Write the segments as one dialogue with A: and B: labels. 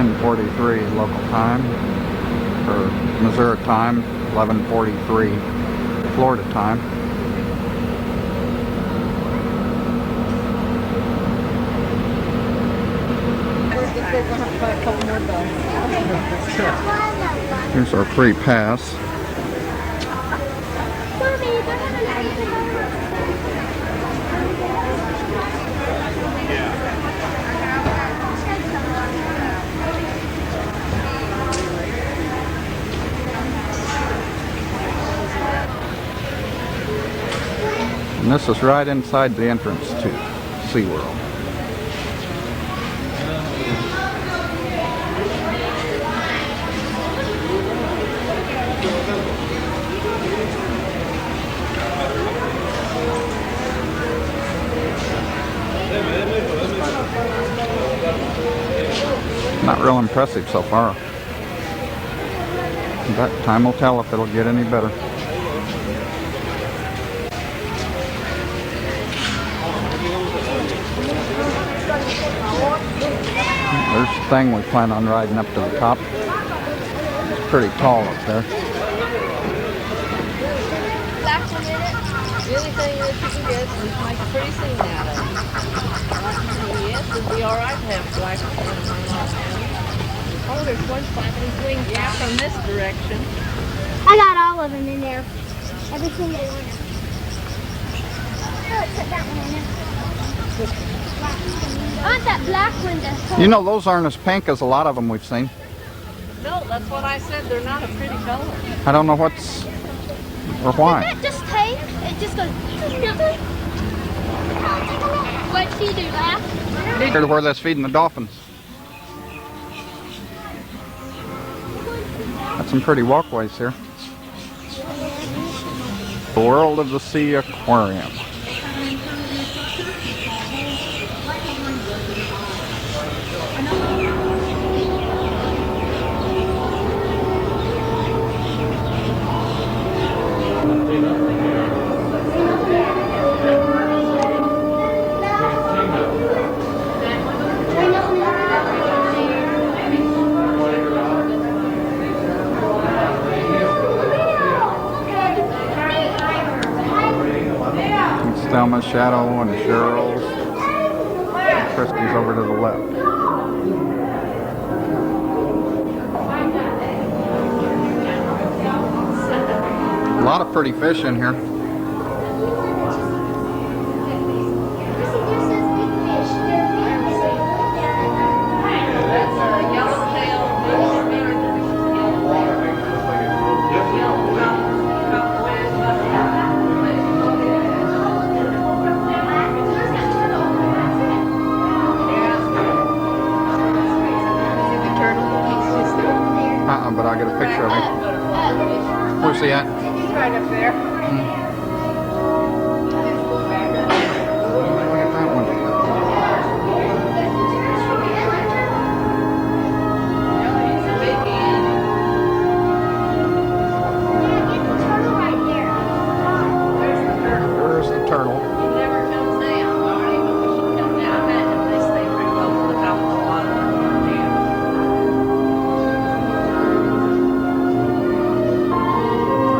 A: 10:43 local time, or Missouri time, 11:43 Florida time. Here's our free pass. And this is right inside the entrance to SeaWorld. Not real impressive so far, but time will tell if it'll get any better. There's the thing we plan on riding up to the top. It's pretty tall up there.
B: The only thing that you can get is make a pretty scene out of it. Yes, it'd be alright to have black on. Oh, there's one flapping his wings out from this direction.
C: I got all of them in there. Every single one. Oh, put that one in there. I want that black one to...
A: You know, those aren't as pink as a lot of them we've seen.
B: No, that's what I said. They're not a pretty color.
A: I don't know what's... or why.
C: Isn't that just tape? It just goes... What'd she do, laugh?
A: Here to where that's feeding the dolphins. Got some pretty walkways here. The World of the Sea Aquarium. Thelma's shadow and Cheryl's. Christy's over to the left. A lot of pretty fish in here. But I'll get a picture of him. Where's he at?
B: He's right up there.
A: Look at that one.
B: He's a big
A: Where's the turtle?
B: He never comes down. I don't even know if he should come down. I imagine they stay pretty close to the top of the water.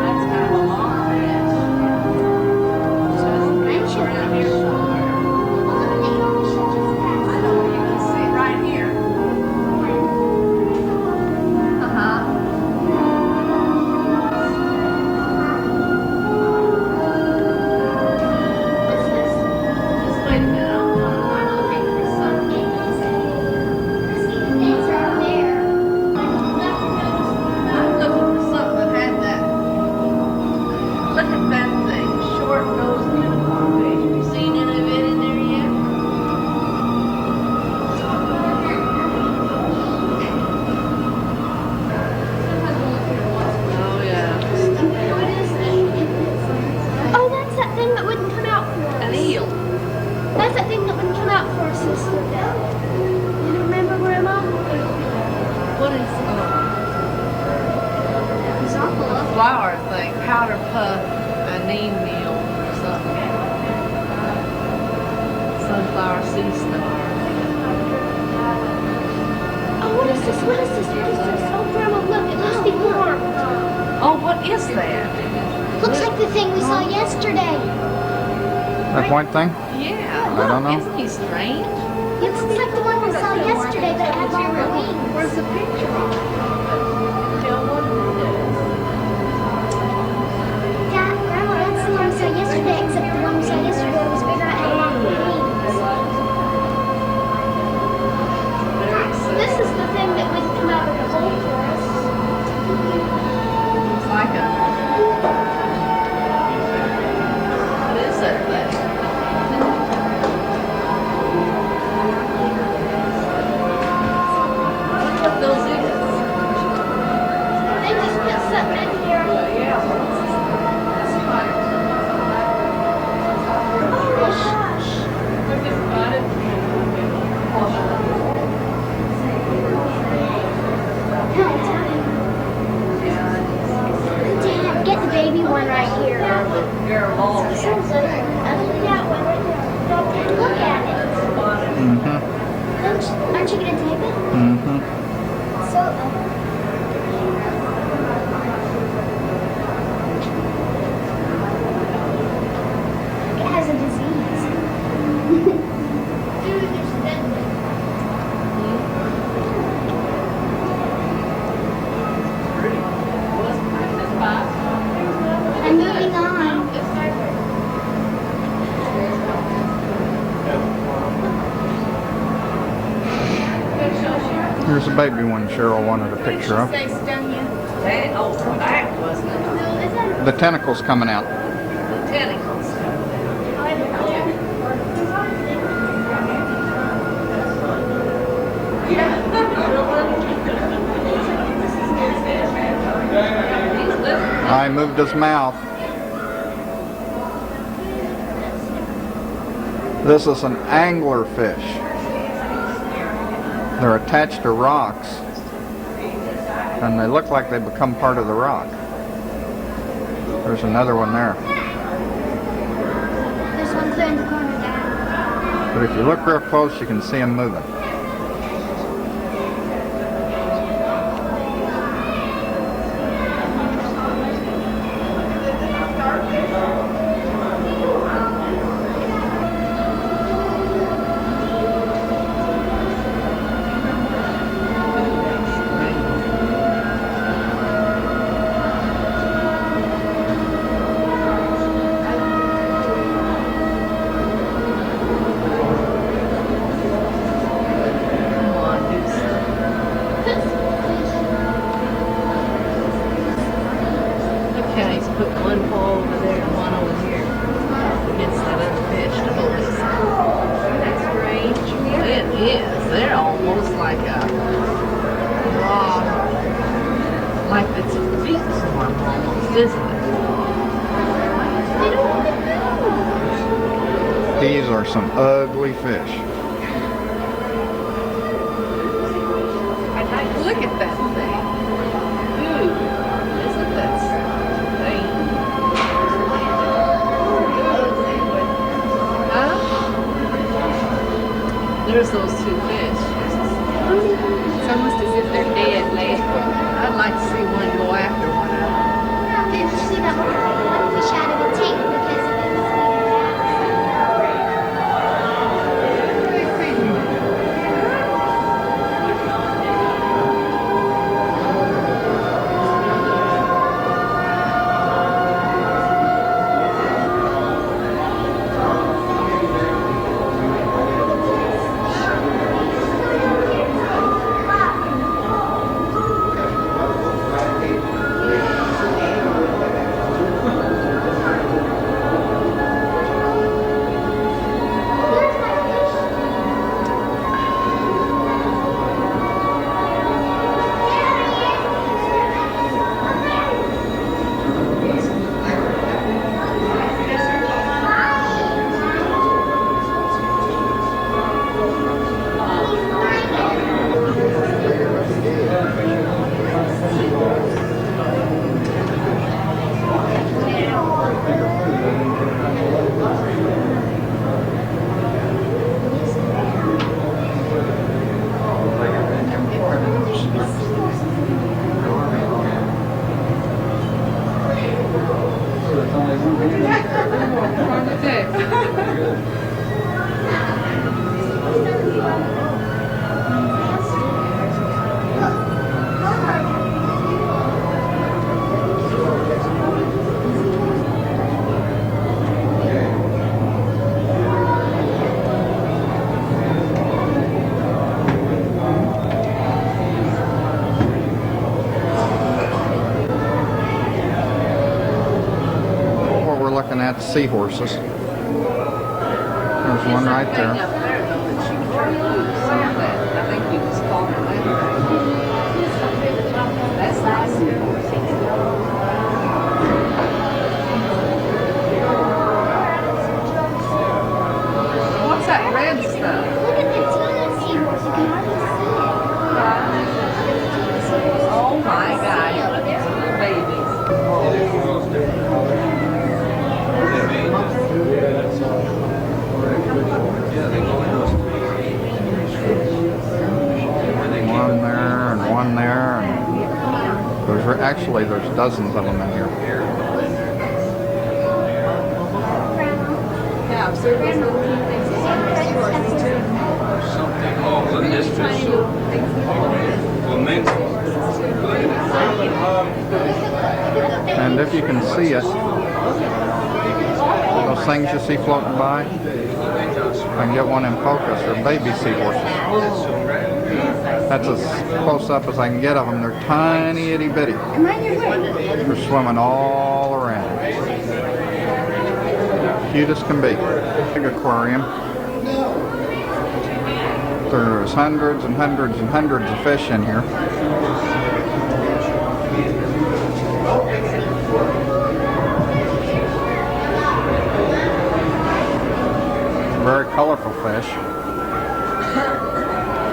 B: That's kind of a long
C: What is this? What is this? Oh, Grandma, look. It must be more.
B: Oh, what is that?
C: Looks like the thing we saw yesterday.
A: That white thing?
B: Yeah.
A: I don't know.
B: Isn't he strange?
C: It looks like the one we saw yesterday, but it had longer wings.
B: Where's the picture of it? Tell what it is.
C: Dad, Grandma, that's the one we saw yesterday, except the one we saw yesterday was bigger and had longer wings. This is the thing that would come out of the hole for us.
B: Looks like a... What is that thing? What those is?
C: They just put something in here.
B: Yeah.
C: Oh gosh. Dad, get the baby one right here.
B: You're long.
C: That one right there. Look at it.
A: Mm-hmm.
C: Aren't you gonna tape it?
A: Mm-hmm.
C: So, it has a disease. Dude, there's dead. I'm moving on.
A: Here's a baby one Cheryl wanted a picture of.
C: They stung you.
B: That, oh, that wasn't it?
C: No, is that
A: The tentacles coming out.
B: The tentacles.
A: I moved his mouth. This is an anglerfish. They're attached to rocks, and they look like they become part of the rock. There's another one there.
C: There's one clear in the corner there.
A: But if you look real close, you can see them moving.
B: Put one paw over there and one over here against that other fish to hold this. That's strange. It is. They're almost like a rock, like it's a feet form almost, isn't it? They don't even move.
A: These are some ugly fish.
B: Look at that thing. Ooh, isn't that strange? There's those two fish. It's almost as if they're dead, man. I'd like to see one go after one of them.
C: Did you see that one fish out of a tank because of its
A: seahorses. There's one right
B: Up
A: there.
B: there, though, that she was trying to lose some of that. I think we just called her that. That's nice. What's that red stuff?
C: Look at the teeny seahorse. You can hardly see it.
B: Oh my God. Babies.
A: One there and one there. And there's dozens of them in here.
B: Yeah, so there's little things that
D: Something called the official.
A: And if you can see it, those things you see floating by, I can get one in focus. They're baby seahorses. That's as close up as I can get of them. They're tiny itty bitty.
C: Am I in your way?
A: They're swimming all around. Cute as can be. Big aquarium. There's hundreds and hundreds and hundreds of fish in here. Very colorful fish.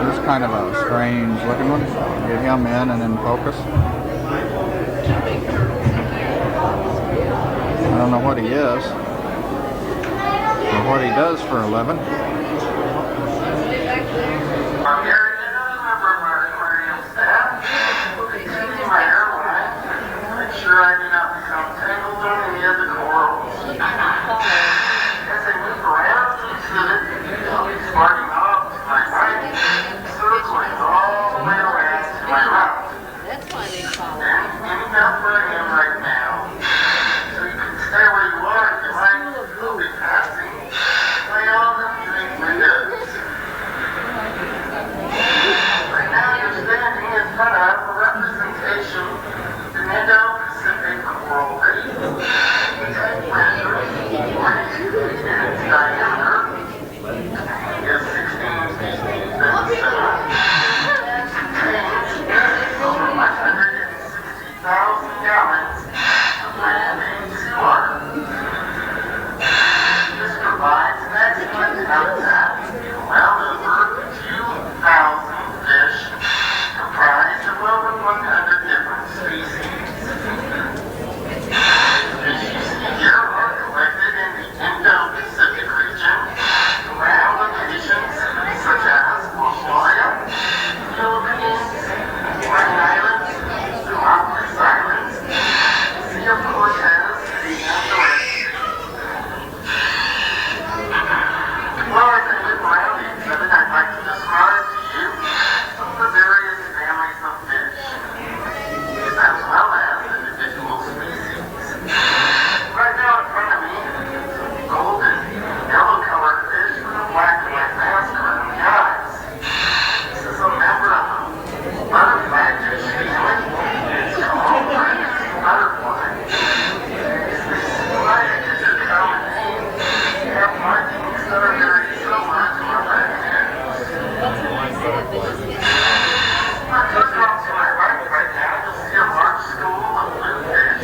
A: This is kind of a strange looking one. Get him in and in focus. I don't know what he is or what he does for a living.
B: That's why they call it.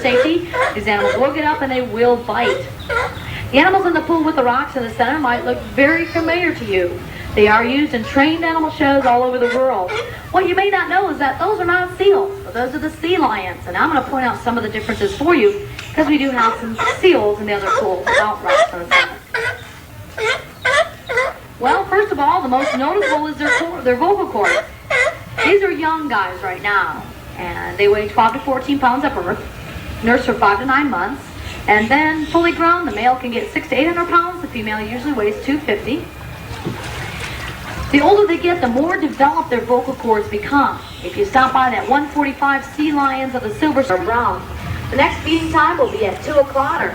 E: Safety, these animals will get up and they will bite. The animals in the pool with the rocks in the center might look very familiar to you. They are used in trained animal shows all over the world. What you may not know is that those are not seals, but those are the sea lions. And I'm going to point out some of the differences for you because we do have some seals in the other pools without rocks in the center. Well, first of all, the most noticeable is their vocal cords. These are young guys right now, and they weigh 12 to 14 pounds at birth, nursed for 5 to 9 months, and then fully grown, the male can get 600 to 800 pounds. The female usually weighs 250. The older they get, the more developed their vocal cords become. If you stop by that 145 sea lions of the silver or brown, the next feeding time will be at 2 o'clock.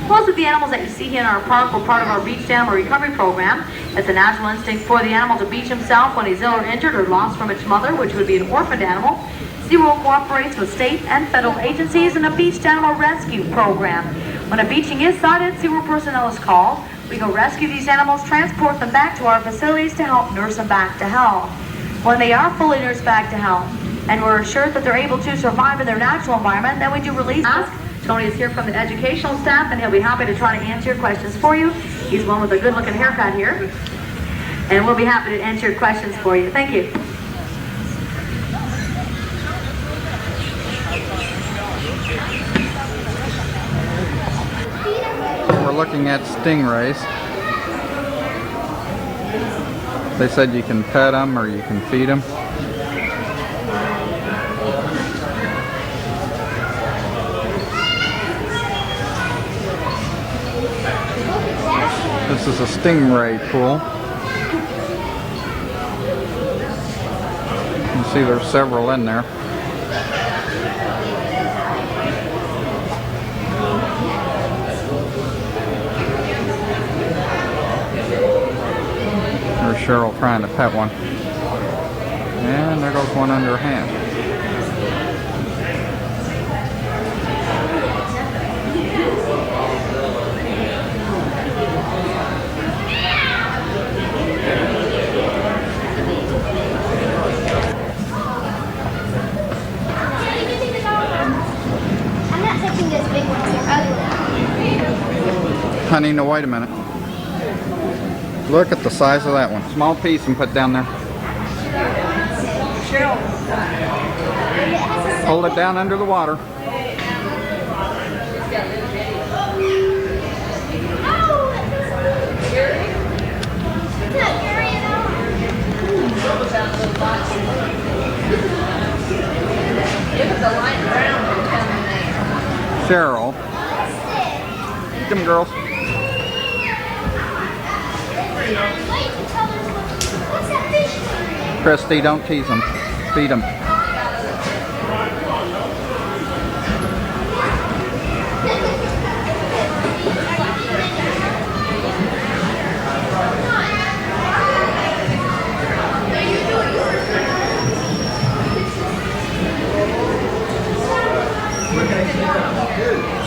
E: Most of the animals that you see here in our park were part of our beached animal recovery program. It's a natural instinct for the animal to beach himself when he's ill or injured or lost from its mother, which would be an orphaned animal. SeaWorld cooperates with state and federal agencies in a beached animal rescue program. When a beaching is sighted, sewer personnel is called. We go rescue these animals, transport them back to our facilities to help nurse them back to health. When they are fully nursed back to health, and we're assured that they're able to survive in their natural environment, then we do release. Tony is here from the educational staff, and he'll be happy to try to answer your questions for you. He's one with a good-looking haircut here, and we'll be happy to answer your questions for you. Thank you.
A: We're looking at stingrays. They said you can pet them or you can feed them. This is a stingray pool. You can see there's several in there. There's Cheryl trying to pet one. And there goes one under her hand.
C: I'm not touching those big ones.
A: Honey, no, wait a minute. Look at the size of that one. Small piece and put down there. Hold it down under the water. Cheryl. Come girls.
C: What's that fish?
A: Christy, don't tease them. Feed them.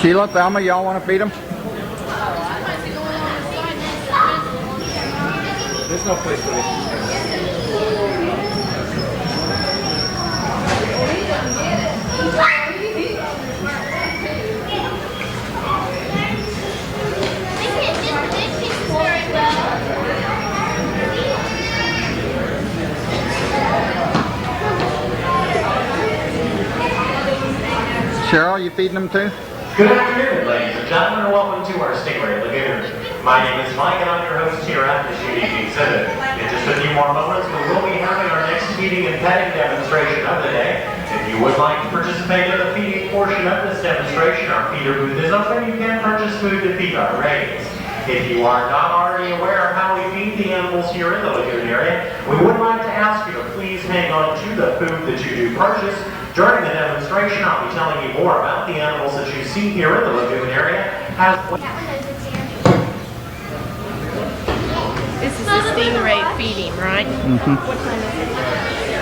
A: Sheila, Thelma, y'all want to feed them?
D: There's no place for it.
A: Cheryl, you feeding them too?
F: Good afternoon, ladies and gentlemen, and welcome to our Stingray Lagoon. My name is Mike, and I'm your host here at the shooting exhibit. In just a few more moments, we will be having our next feeding and petting demonstration of the day. If you would like to participate in the feeding portion of this demonstration, our feeder booth is open. You can purchase food to feed our rays. If you are not already aware of how we feed the animals here in the lagoon area, we would like to ask you to please hang on to the food that you do purchase. During the demonstration, I'll be telling you more about the animals that you see here in the lagoon area.
G: This is the stingray feeding, right?
A: Mm-hmm.
G: What time is it?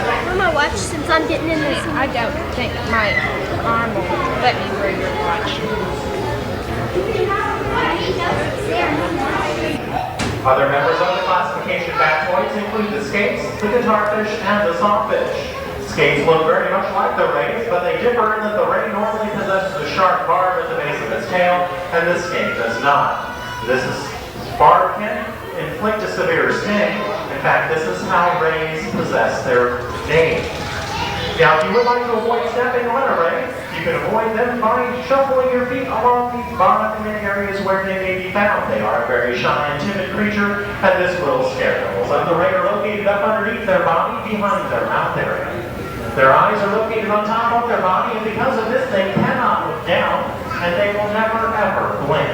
C: I'm gonna watch since I'm getting in this.
G: I don't think my arm will let me wear your watch.
F: Other members of the classification factoids include the skates, the guitarfish, and the sawfish. Skates look very much like the rays, but they differ in that the ray normally possesses a sharp barb at the base of its tail, and this skate does not. This barb can inflict a severe sting. In fact, this is how rays possess their name. Now, if you would like to avoid stepping on a ray, you can avoid them by shuffling your feet along the bottom in areas where they may be found. They are a very shy and timid creature, and this will scare them. So the ray are located up underneath their body, behind their mouth area. Their eyes are located on top of their body, and because of this, they cannot look down, and they will never, ever blink.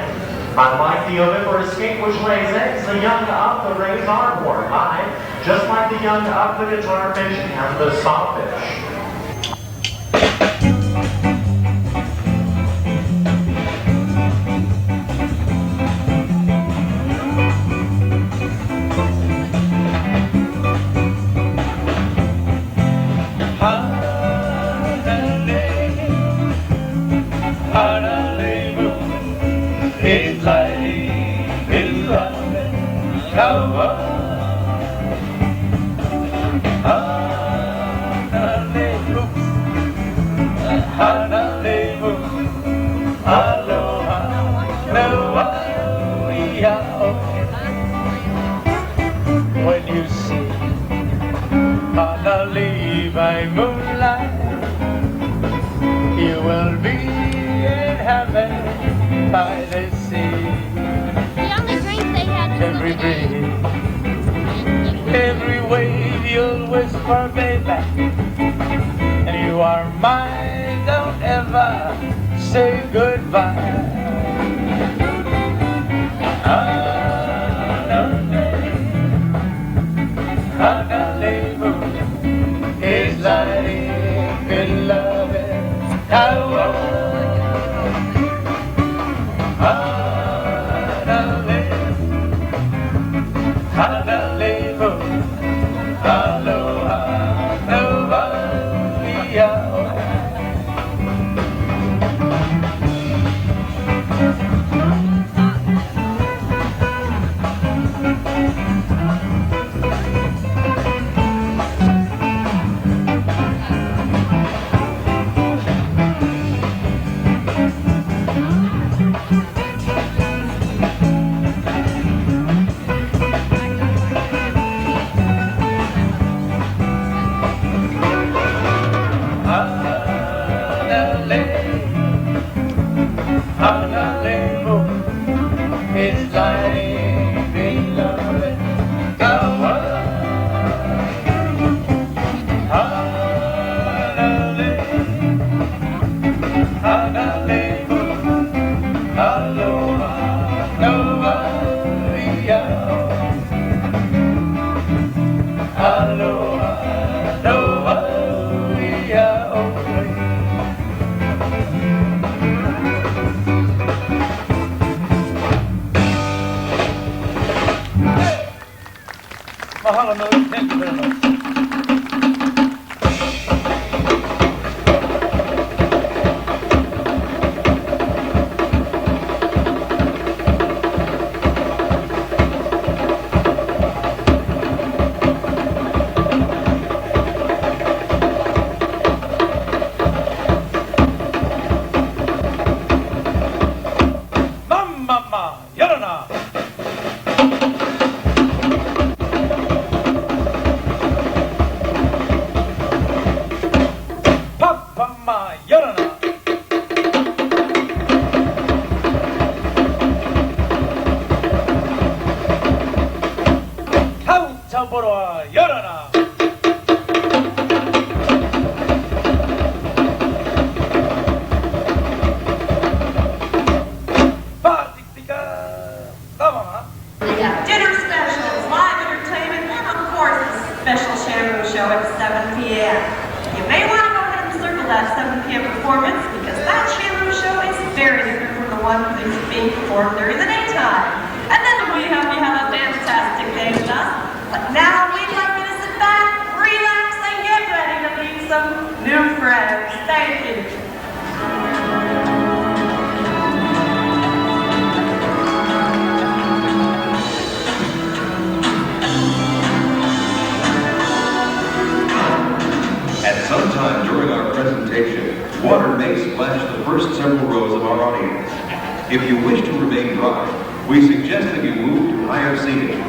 F: Unlike the oviparous skate, which lays eggs, the young of the rays are born live, just like the young of the guitarfish and the sawfish.
H: whisper, baby, and you are mine. Don't ever say goodbye. Is life in love and mahalo, thank you very much.
I: Dinner specials, live entertainment, and of course a special shampoo show at 7 p.m. You may want to go ahead and circle that 7 p.m. performance because that shampoo show is very different from the one that is being performed during the daytime. And then we hope you have a fantastic day with us. But now we'd like you to sit back, relax, and get ready to meet some new friends. Thank you.
J: At some time during our presentation, water may splash the first several rows of our audience. If you wish to remain dry, we suggest that you move to higher seating.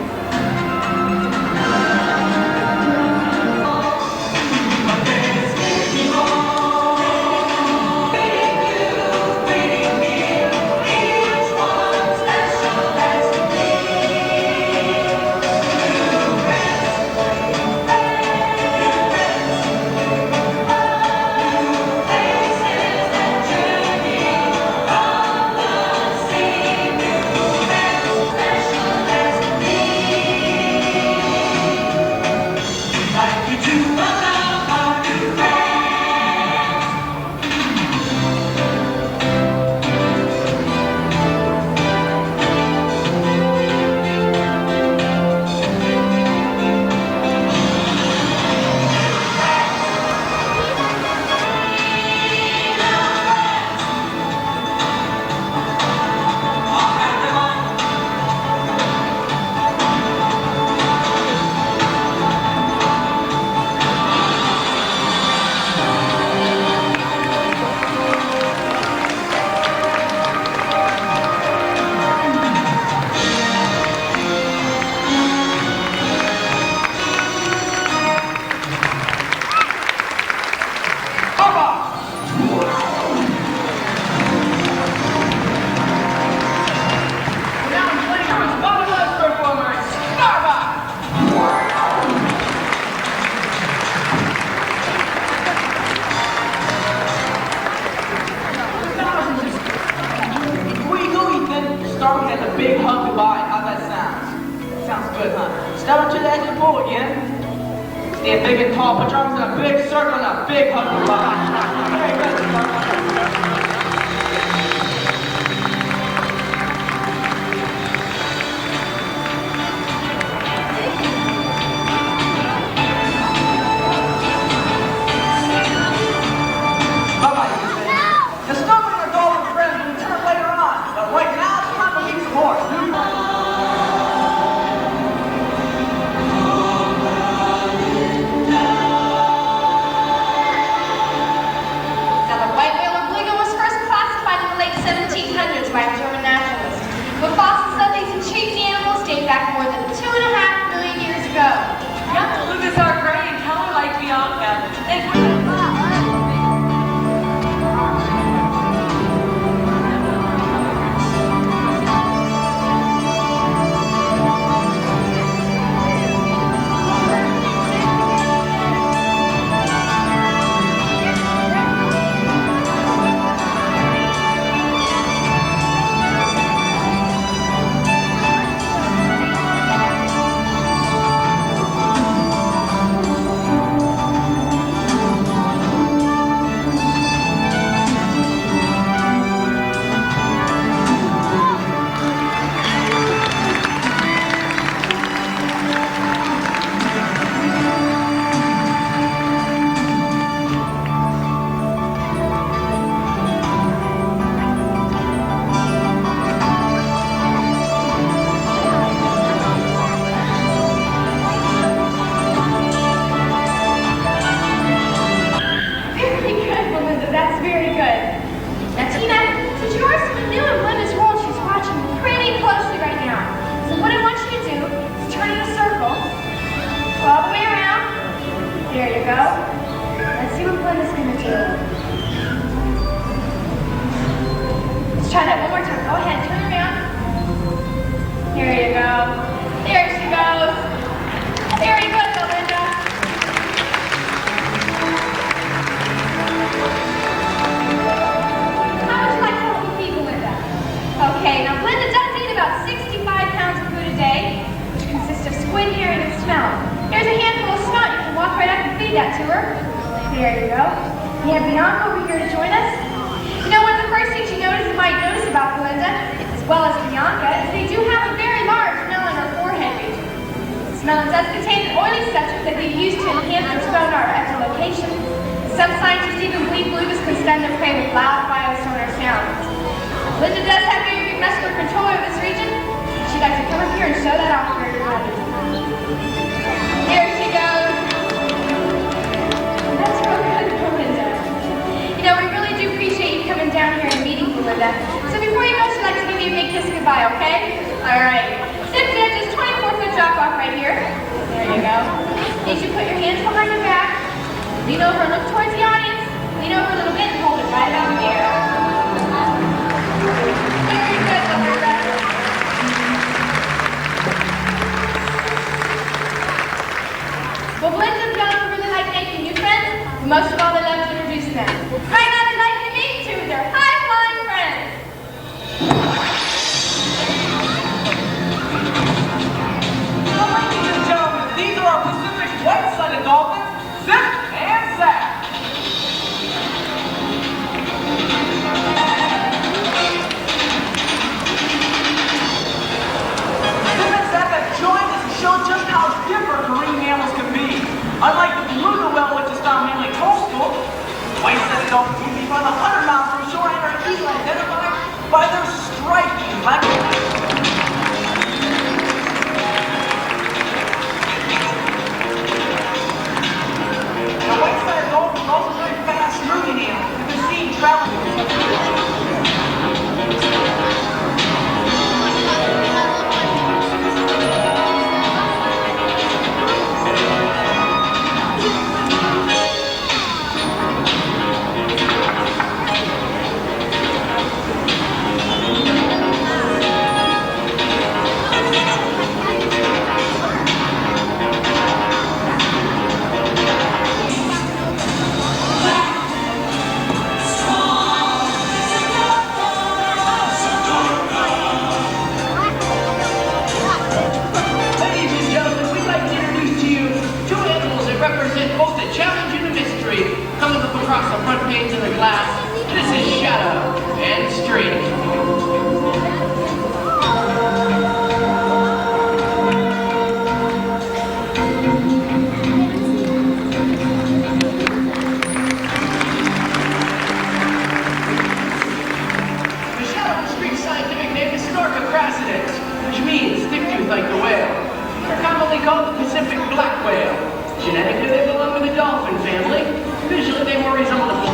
H: down to the edge of the pool again. Stand big and tall, put your arms in a big circle and a big hug. Very good. mermaids in the glass. This is Shadow and Streak. The Shadow and Streak scientific name is Snorcocracidens, which means stick-tooth like the whale. They're commonly called the Pacific black whale. Genetically, they belong to the dolphin family. Visually, they more resemble the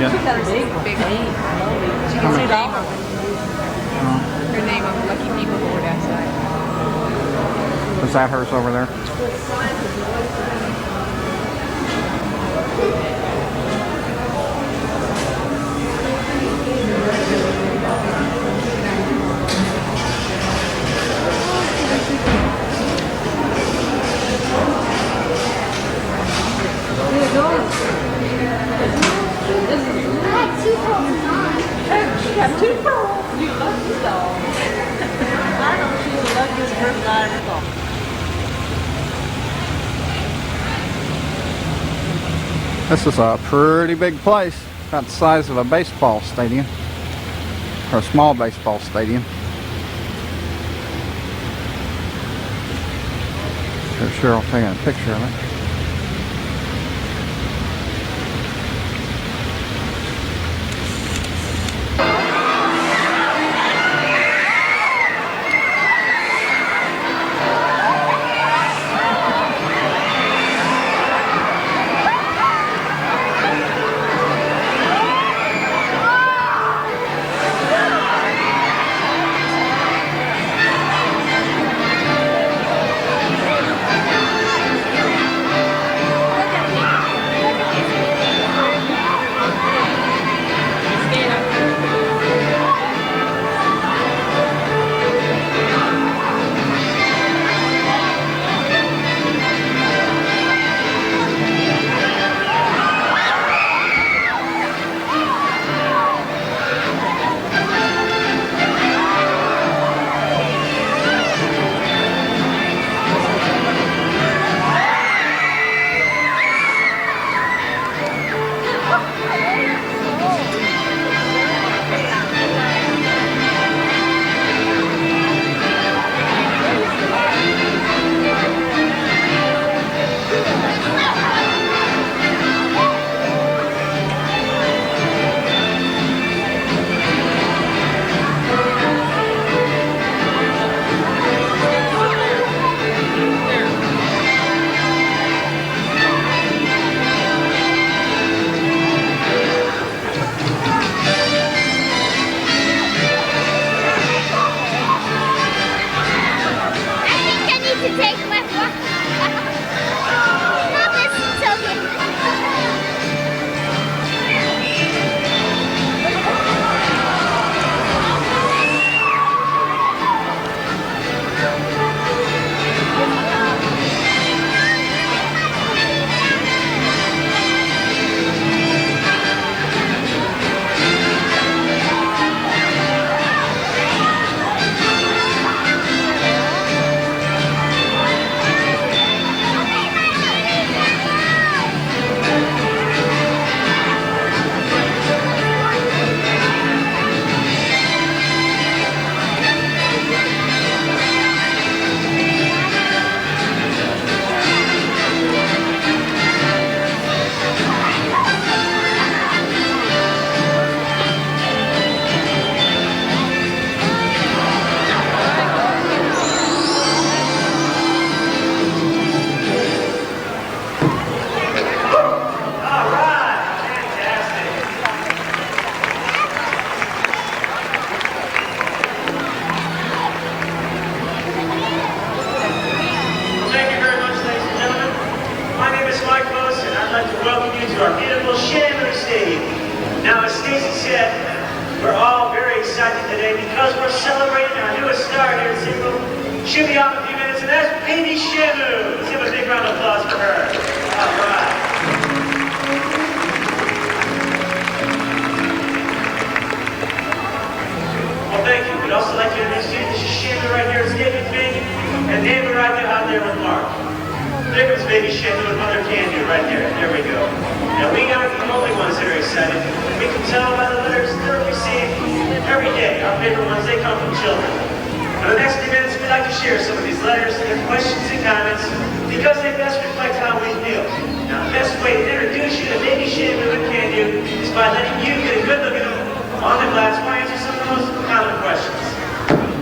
A: Yeah.
B: She's got a big name. She can see her name on the Lucky People board outside.
A: Is that hers over there?
B: She got two pearls. You lucky dog. I know she's the luckiest person I ever saw.
A: This is a pretty big place. About the size of a baseball stadium. Or a small baseball stadium. Here's Cheryl taking a picture of it.
H: We're all very excited today because we're celebrating our newest star here at Signal. She'll be on in a few minutes, and that's Baby Shamu. Let's give a big round of applause for her. All right. Well, thank you. We'd also like to introduce you. This is Shamu right here at State with me, and David right there out there with Mark. There was Baby Shamu and Mother Candy right there. There we go. Now, we aren't the only ones that are excited. We can tell by the letters that we receive every day. Our favorite ones, they come from children. For the next few minutes, we'd like to share some of these letters, their questions and comments, because they best reflect how we feel. Now, the best way to introduce you to Baby Shamu and Candy is by letting you get a good look at them on the glass while I answer some of the most common questions.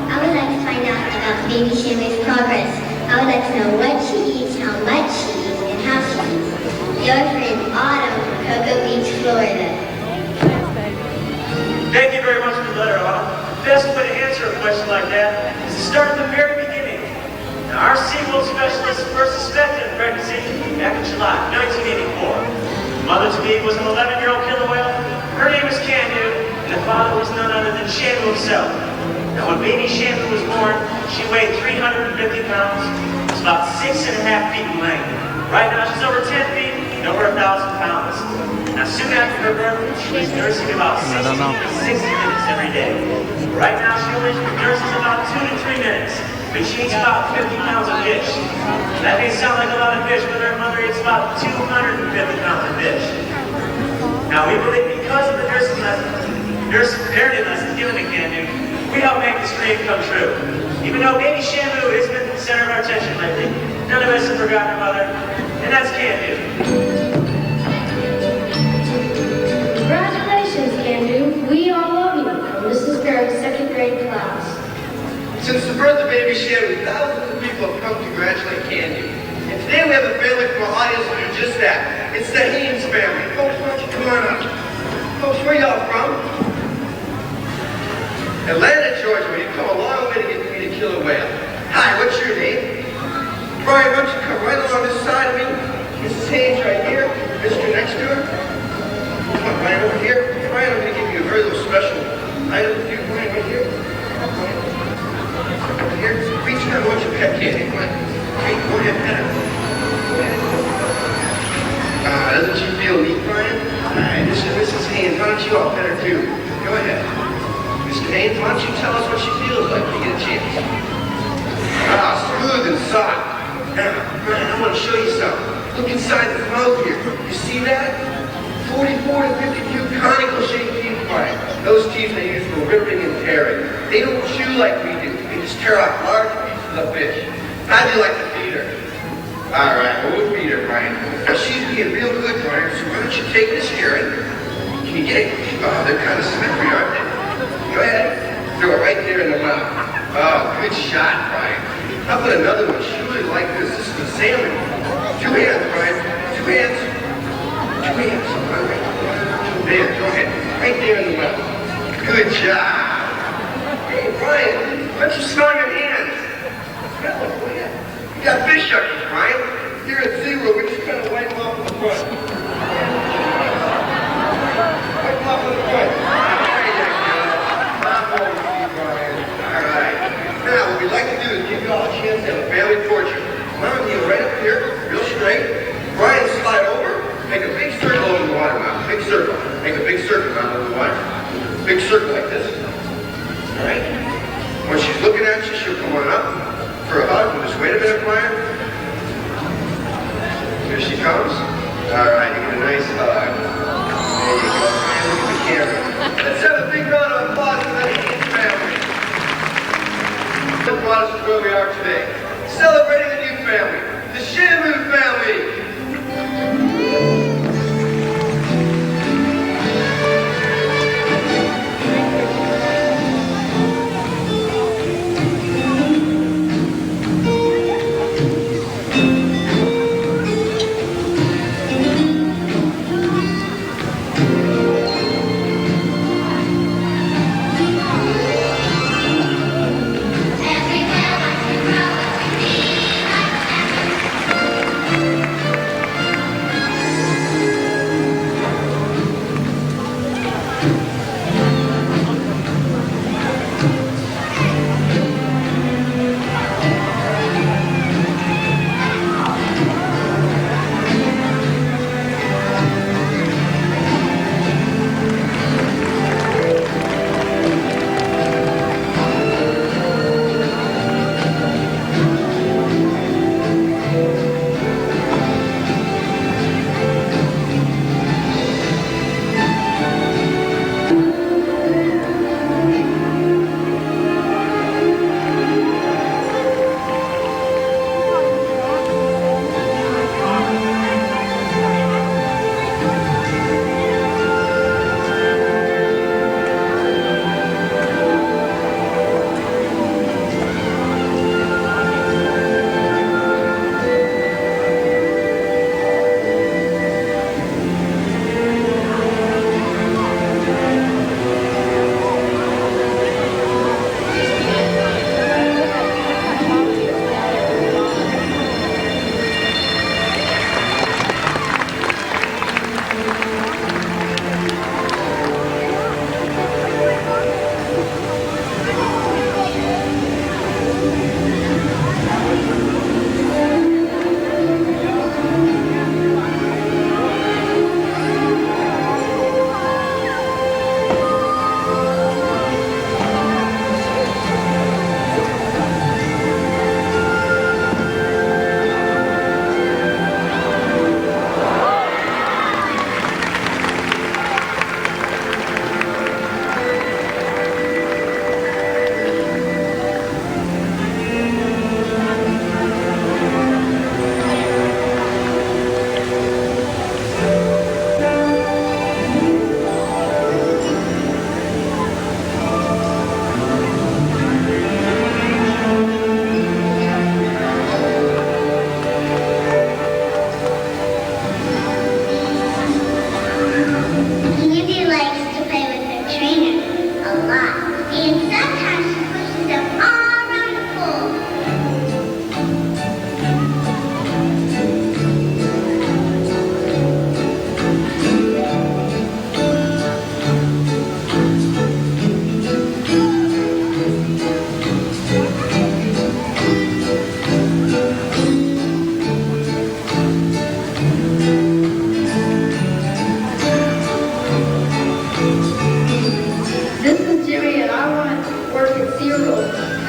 C: I would like to find out about Baby Shamu's progress. I would like to know what she eats, how much she eats, and how she eats. Your friend Autumn from Cocoa Beach, Florida.
K: Thank you very much for the letter, Autumn. The best way to answer a question like that is to start at the very beginning. Now, our sequel specialist first suspected pregnancy back in July 1984. Mother-to-be was an 11-year-old killer whale. Her name was Candu, and the father was none other than Shamu himself. Now, when baby Shamu was born, she weighed 350 pounds. It's about 6.5 feet in length. Right now, she's over 10 feet and over 1,000 pounds. Now, soon after her birth, she was nursing about 60 to 60 minutes every day. Right now, she only nurses about 2 to 3 minutes, but she eats about 50 pounds of fish. That may sound like a lot of fish, but her mother eats about 250 pounds of fish. Now, we believe because of the parenting lessons given to Candu, we help make this dream come true. Even though baby Shamu has been the center of our attention lately, none of us have forgotten her mother, and that's Candu.
C: Congratulations, Candu. We all love you. This is Barrett's second grade class.
L: Since the birth of baby Shamu, thousands of people have come to congratulate Candu. And today we have a family from our audience to do just that. It's the Haynes family. Folks, why don't you come on up? Folks, where y'all from? Atlanta, Georgia. Well, you've come a long way to get to meet a killer whale. Hi, what's your name? Brian, why don't you come right along this side of me? Mrs. Haynes right here. Mr. next to her. Come on, Brian, over here. Brian, I'm going to give you a very little special item for you. Brian, right here. Over here. Reach down. I want your pet candy. Come on. Okay, go ahead, pet her. Go ahead. Doesn't she feel neat, Brian? All right, Mrs. Haynes, why don't you all pet her too? Go ahead. Mr. Haynes, why don't you tell us what she feels like when you get a chance? Smooth and soft. Now, Brian, I want to show you something. Look inside the mouth here. You see that? 44 to 52 conical-shaped teeth, Brian. Those teeth they use for ripping and tearing. They don't chew like we do. They just tear off large pieces of fish. How'd you like to feed her? All right, well, we'll feed her, Brian. Now, she's being real good, Brian, so why don't you take this here and can you get it? Oh, they're kind of slippery, aren't they? Go ahead. Throw it right there in the mouth. Oh, good shot, Brian. How about another one? She really like this. This is a salmon. 2 hands, Brian. 2 hands. 2 hands. There, go ahead. Right there in the mouth. Good job. Hey, Brian, why don't you smell your hands? Smell them, go ahead. You got fish shuckers, Brian. Here at zero, we just kind of wipe them off in the front. Wipe them off in the front. Alright. Now, what we'd like to do is give you all a chance to have a family portrait. Mom, you right up here, real straight. Brian, slide over. Make a big circle over the water, Mom. Big circle. Make a big circle, Mom, over the water. Big circle like this. Alright? When she's looking at you, she'll come on up for a hug. We'll just wait a minute, Brian. Here she comes. Alright, you get a nice hug. There you go. Look at the camera. Let's have a big round of applause for the Haynes family. That brought us to where we are today. Celebrating the new family, the Shamu family.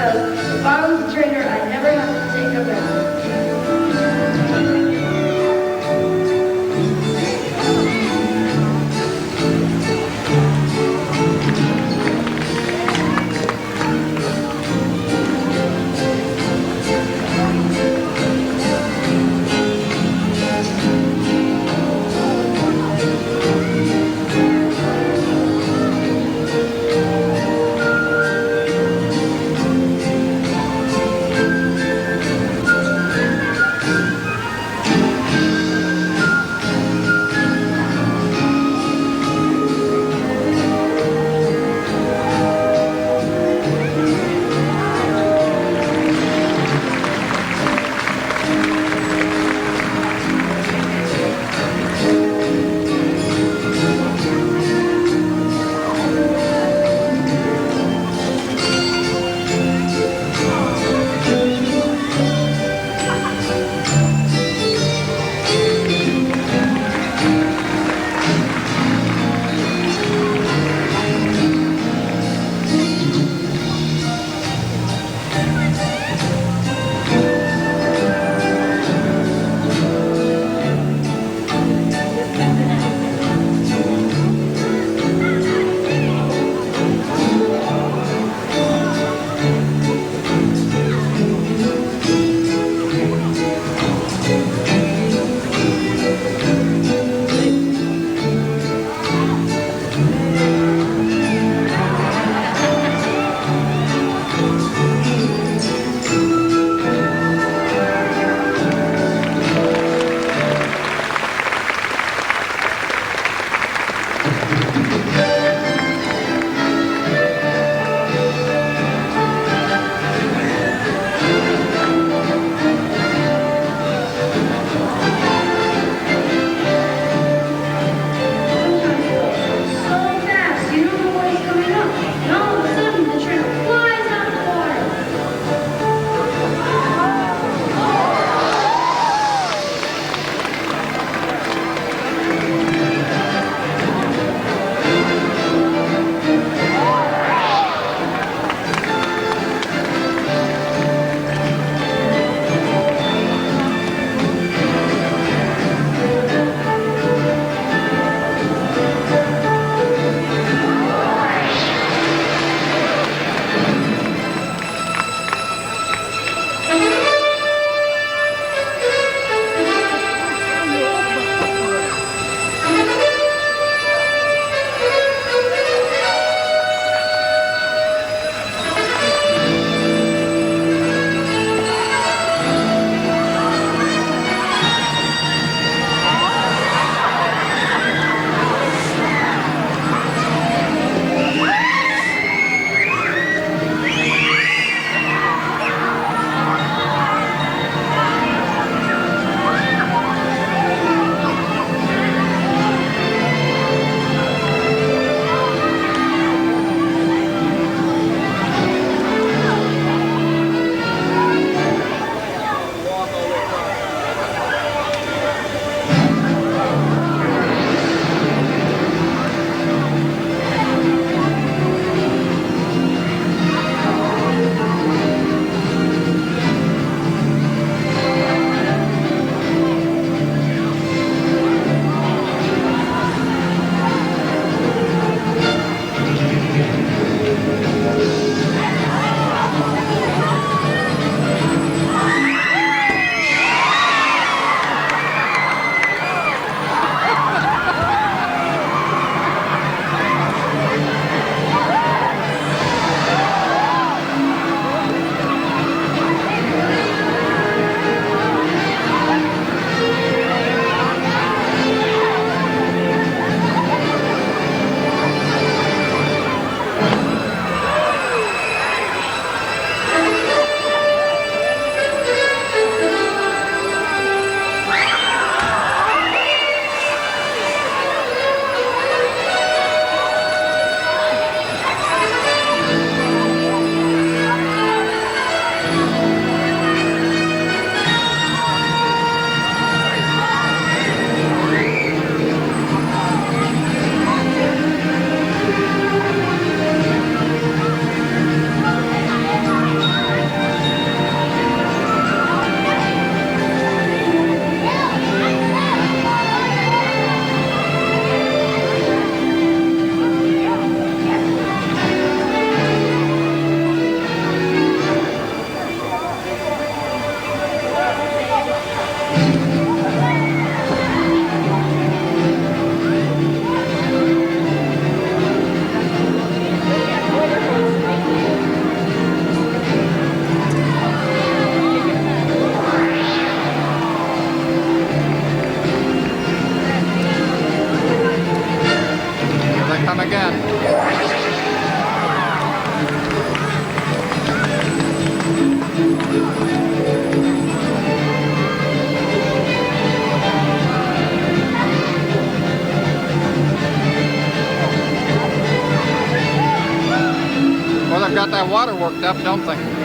M: because if I was a trainer, I'd never have to take a bath.
A: got that water worked up, don't they?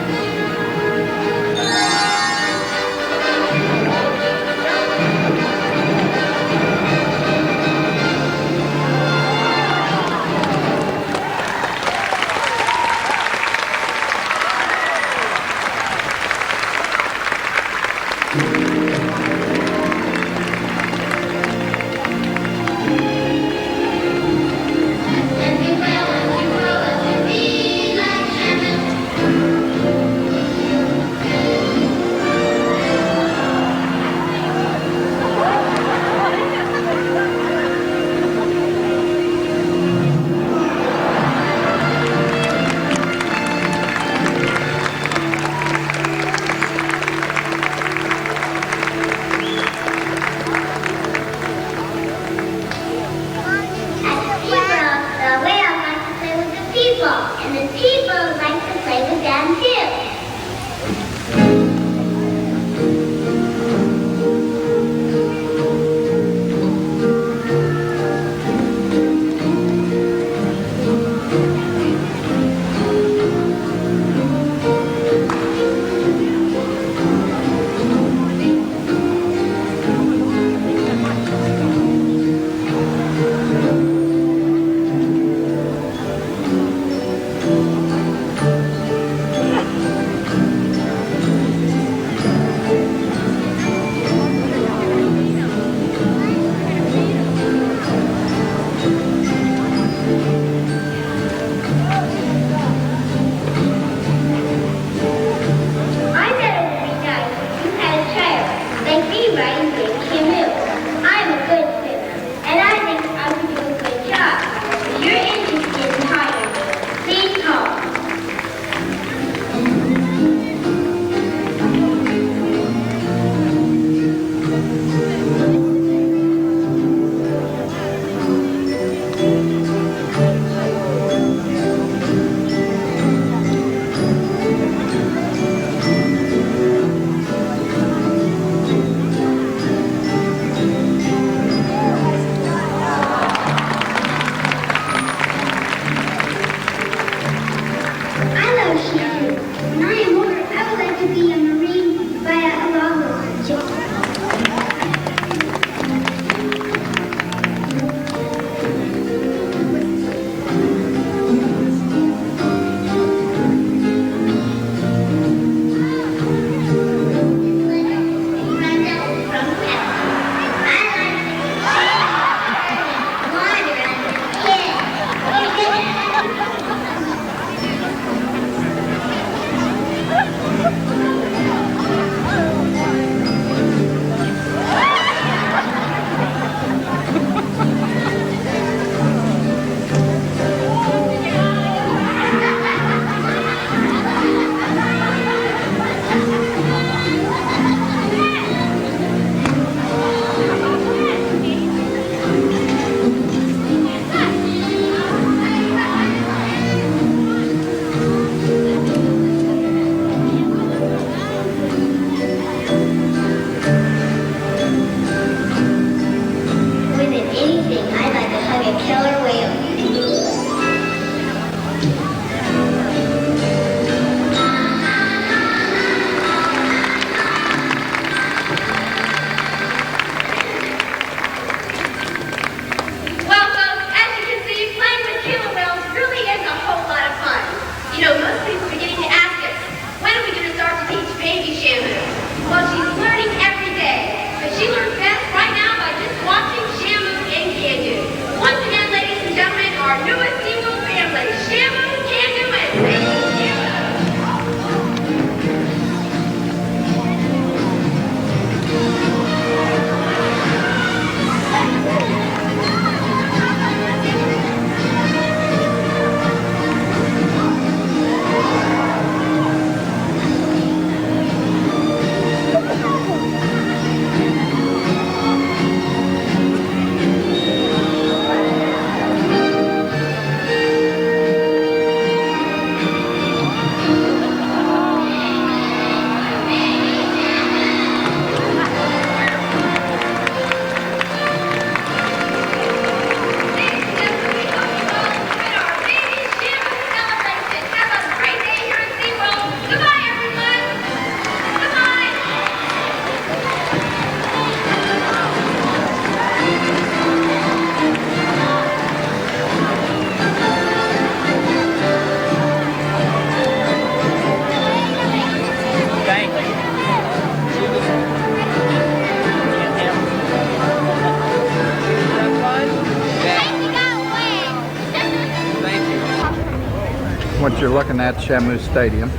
A: What you're looking at, Shamu Stadium,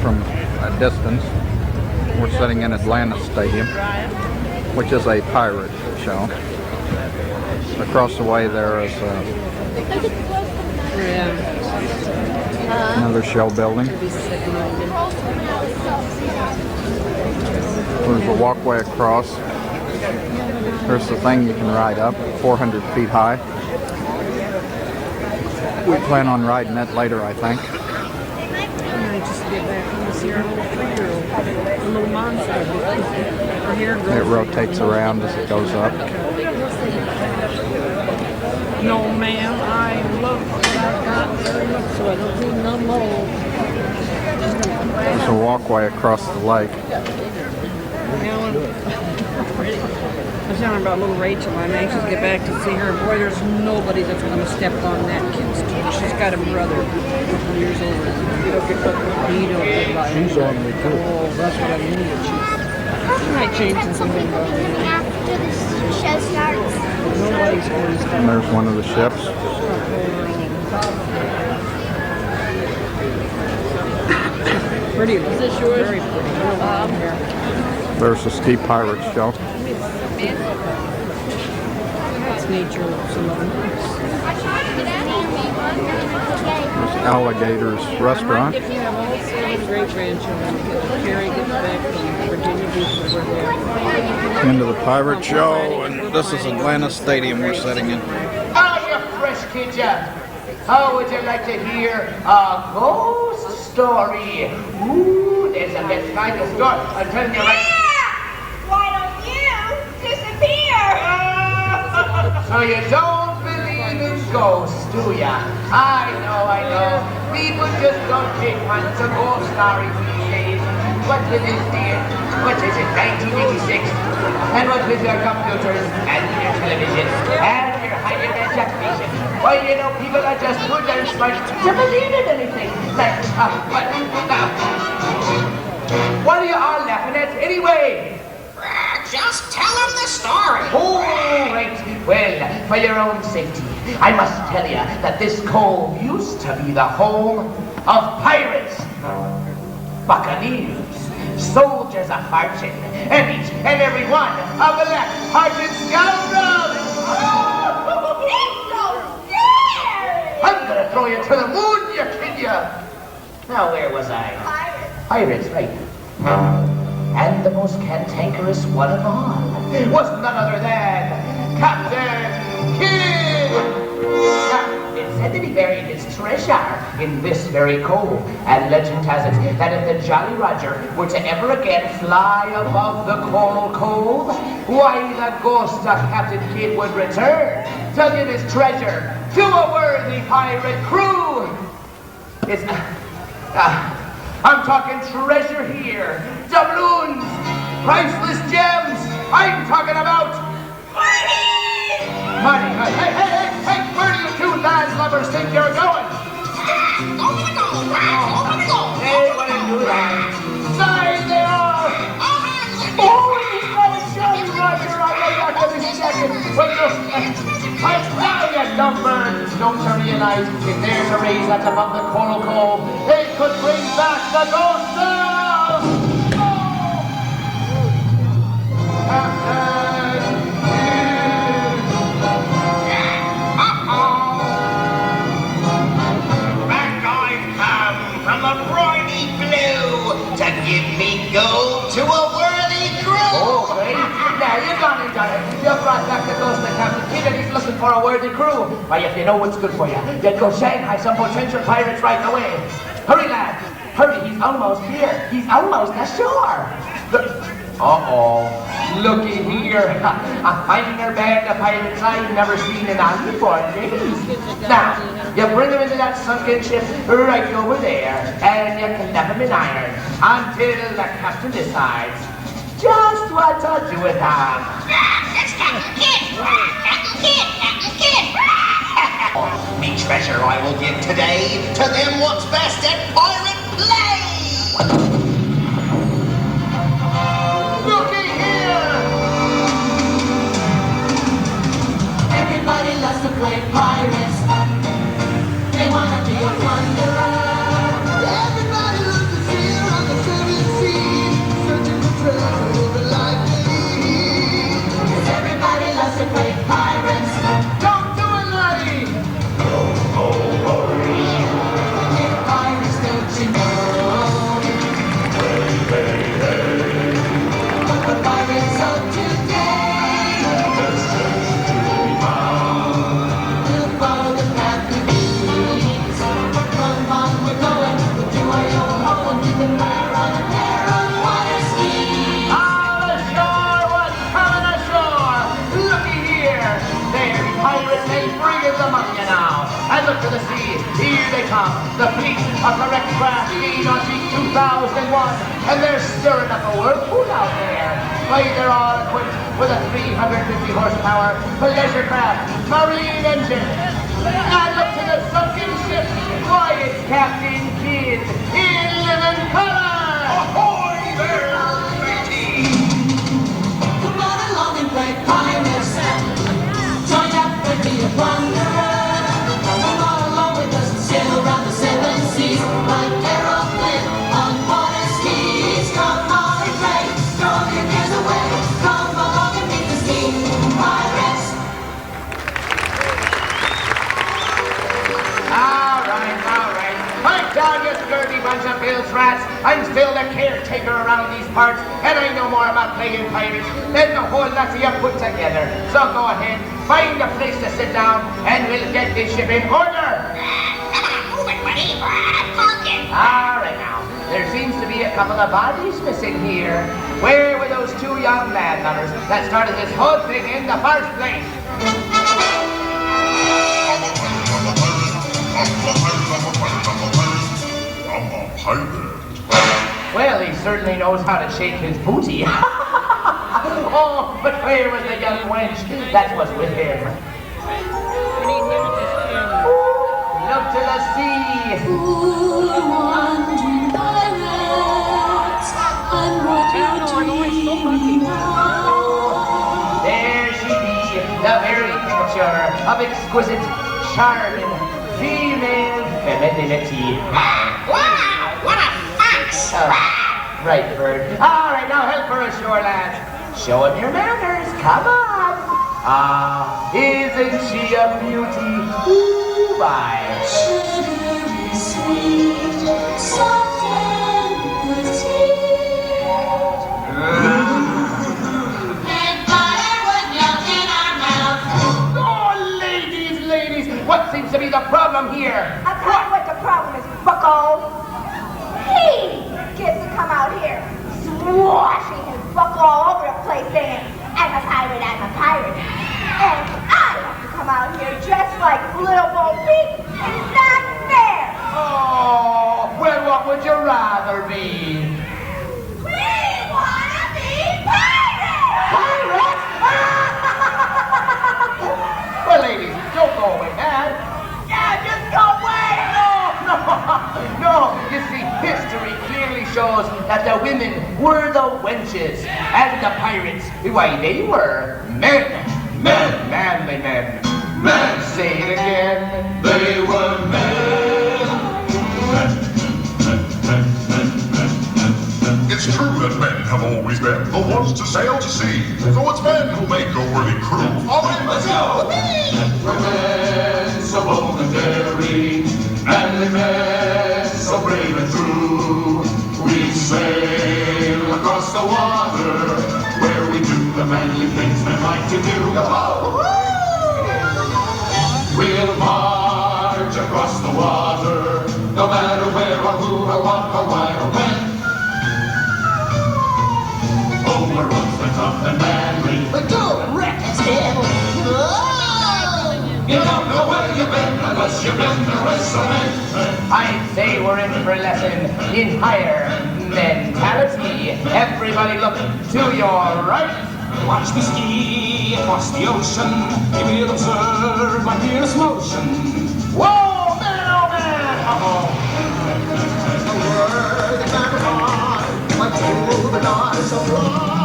A: from a distance. We're sitting in Atlanta Stadium, which is a pirate show. Across the way there is another show building. There's a walkway across. There's the thing you can ride up, 400 feet high. We plan on riding it later, I think. It rotates around as it goes up.
B: No, ma'am, I love what I got very much, so I don't need no more.
A: There's a walkway across the lake.
B: I was telling her about little Rachel. I'm anxious to get back to see her. Boy, there's nobody that's going to step on that kid's toe. She's got a brother, a couple years older. He don't get about it.
A: She's on me too.
B: Oh, that's what I mean. She might change something.
C: After the show starts.
B: Nobody's going to stop.
A: And there's one of the ships.
B: Pretty. Is this yours? Very pretty.
A: There's the Ski Pirates show.
B: That's nature.
A: There's Alligator's Restaurant.
B: If you have all 7 great-grandchildren, because Carrie gets back from Virginia Beach over there.
A: Into the pirate show, and this is Atlanta Stadium we're sitting in.
H: Oh, you fresh kids, how would you like to hear a ghost story? Ooh, there's a best kind of story. I'm telling you right.
I: Why don't you disappear?
H: So you don't believe in ghosts, do ya? I know. People just don't take one to ghost stories these days. What with this dear? What is it, 1986? And what with your computers and your television and your higher education? Well, you know, people are just too damn smart to believe in anything. Like, what are you all laughing at anyway?
K: Just tell him the story.
H: Oh, right. Well, for your own safety, I must tell you that this cove used to be the home of pirates, buccaneers, soldiers of fortune, and each and every one of the black-hearted scoundrels. I'm gonna throw you to the moon, you kid ya. Now, where was I? Pirates, right. And the most cantankerous one of all was none other than Captain Kidd. Now, it's said that he buried his treasure in this very cove, and legend has it that if the Jolly Roger were to ever again fly above the Coral Cove, why, the ghost of Captain Kidd would return to give his treasure to a worthy pirate crew. It's... I'm talking treasure here. Doubloons, priceless gems. I'm talking about money. Money. Hey, where do you two landlubbers think you're going? Hey, what are you doing? Side they are. Oh, he's got a Jolly Roger on the back of his jacket. Wait, look. Now you dumbbirds, don't you realize if there's a raise that's above the Coral Cove, it could bring back the ghost of...
K: Back I come from the briny blue to give me gold to a worthy crew.
H: Oh, great. Now you've done it. You brought back the ghost of Captain Kidd and he's looking for a worthy crew. Why, if you know what's good for you, you'd go Shanghai some potential pirates right away. Hurry, lad. Hurry, he's almost here. He's almost ashore. Uh-oh. Looky here. A finer band of pirates I've never seen in on before days. Now, you bring him into that sunken ship right over there, and you clap him in iron until the captain decides just what to do with him.
K: It's Captain Kidd! Captain Kidd! Me treasure I will give today to them what's best at pirate play!
H: Looky here!
N: Everybody loves to play pirates. They wanna be a wanderer.
H: out to the sea. Here they come. The fleet of correct craft being on Beat 2001. And they're stirring up a whirlpool out there. Why, they're all equipped with a 350 horsepower pleasure craft marine engine. And look to the sunken ship. Why, it's Captain Kidd in living color. Ahoy there, matey!
N: Come on along and play pirates. Join up with me a wanderer. Come on along with us and sail around the seven seas like aeroplane on water skis. Come on and play, throw your cares away. Come along and meet the steam pirates.
H: All right. Pipe down, you scurvy bunch of bills rats. I'm still the caretaker around these parts, and I know more about playing pirates than the whole lot of you put together. So go ahead, find a place to sit down, and we'll get this ship in order.
N: Come on, move it, buddy. Pumpkin.
H: All right now, there seems to be a couple of bodies missing here. Where were those two young landlubbers that started this whole thing in the first place?
O: I'm a pirate.
H: Well, he certainly knows how to shake his booty. Oh, but where was the young wench that was with him? Look to the sea.
N: Poor wandering pirates, and what you're dreaming of.
H: There she be, the very picture of exquisite, charming, female femininity.
N: Wow, what a fox!
H: Right, Bird. All right, now help her ashore, lads. Show him your manners. Come on. Ah, isn't she a beauty? Ooh, my.
N: Sugary sweet, soft and petite. And butter would melt in our mouth.
H: Oh, ladies, what seems to be the problem here?
M: I'll tell you what the problem is, bucko. He gets to come out here, swashing his buck all over the place, saying, I'm a pirate. And I have to come out here dressed like Little Bo Peep. It's not fair.
H: Oh, well, what would you rather be?
M: We want to be pirates.
H: Pirates? Well, ladies, don't go away mad.
M: Yeah, just go away.
H: No, you see, history clearly shows that the women were the wenches, and the pirates, why, they were men. Manly men. Say it again.
O: They were men. It's true that men have always been the ones to sail to sea. So it's men who make a worthy crew. All right, let's go.
N: We're men so bold and daring, manly men so brave and true. We sail across the water, where we do the manly things men like to do. We'll march across the water, no matter where or who or what or why or when. Oh, we're rough and tough and manly, but don't wreck us, devil. You don't know where you've been unless you've been the rest of men.
H: I'd say we're in for a lesson in higher mentality. Everybody look to your right.
N: Watch me ski across the ocean. You will observe my fearless motion.
H: Whoa, man, oh man! Uh-oh.
N: The word that never on, my tool the goddess of love.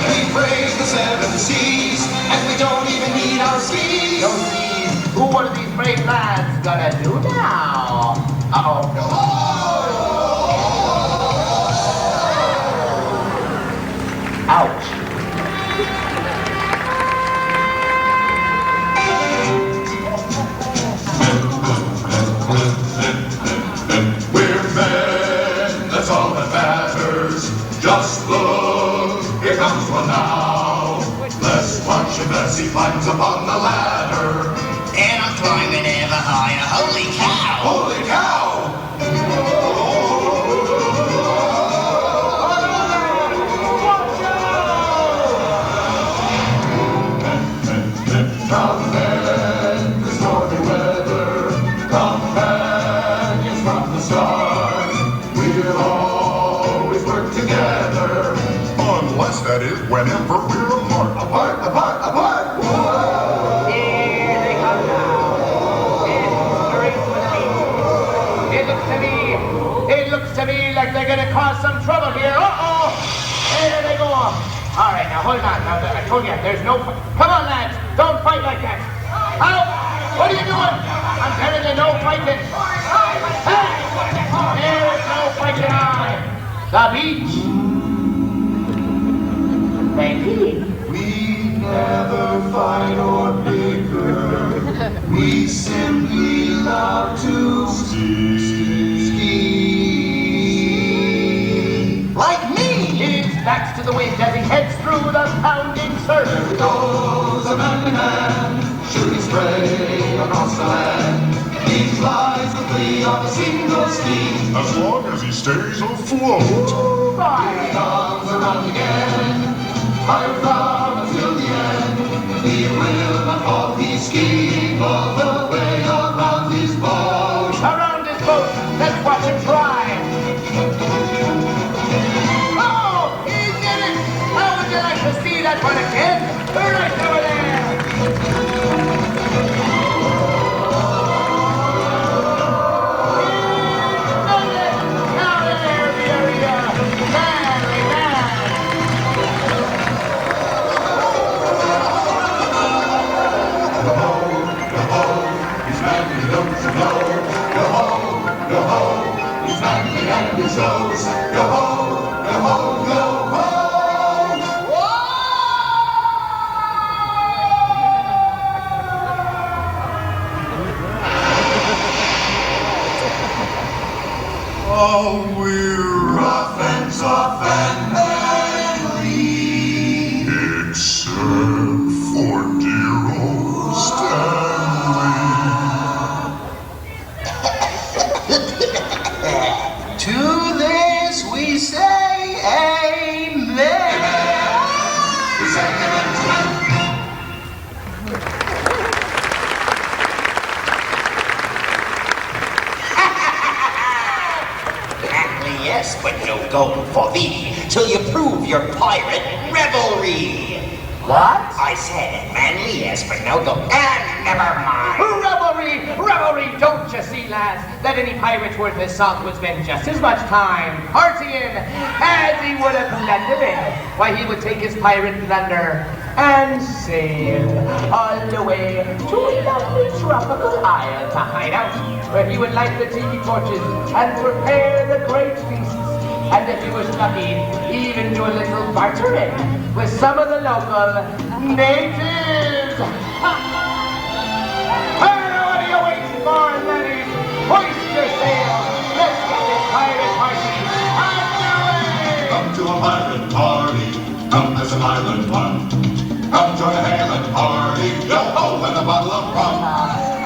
N: We praise the seven seas, and we don't even need our skis.
H: No skis. Who are these brave lads gonna do now? Uh-oh. Ouch.
N: We're men, that's all that matters. Just look, here comes one now. Let's watch him as he climbs upon the ladder.
P: And I'm climbing ever higher. Holy cow!
N: Holy cow! Tremendous stormy weather, companions from the start. We'll always work together.
O: Unless that is whenever we're apart.
N: Apart, apart, apart. Whoa.
H: Here they come now. It looks to me like they're gonna cause some trouble here. Uh-oh! There they go. All right, now hold on. Now I told you, there's no. Come on, lads. Don't fight like that. Out! What are you doing? I'm telling you, no fighting. Hey! There is no fighting on. The beach. Thank you.
N: We never fight or bicker. We simply love to ski.
H: Like me! His back's to the wind as he heads through the pounding surf.
N: There goes a man, shooting spray across the land. He flies quickly on a single ski.
O: As long as he stays afloat.
N: Here he comes around again. Higher from until the end. He will not fall, he's skiing all the way around his boat.
H: Around his boat, let's watch him try. Oh, he did it! How would you like to see that one again? Right over there! Now there, manly man!
N: He's manly, don't you know? Go ho, go ho. He's manly and he shows. Go ho, go ho, go ho. Oh, we're rough and tough and manly.
O: Except for dear old Stanley.
P: To this we say amen.
N: We say amen to him.
P: Manly, yes, but no gold for thee till you prove your pirate revelry.
H: What?
P: I said manly, yes, but no gold. And never mind.
H: Revelry! Revelry! Don't you see, lads, that any pirate worth his salt would spend just as much time partying as he would have blundered in? Why, he would take his pirate blunder and sail all the way to a lovely tropical isle to hide out, where he would light the tiki torches and prepare the great feasts. And if he was lucky, even do a little bartering with some of the local natives. Ha! What are you waiting for, laddies? Hoist your sail. Let's get this pirate party underway.
N: Come to a pirate party. Come as an island one. Come join a Highland party. Yo ho, and a bottle of rum.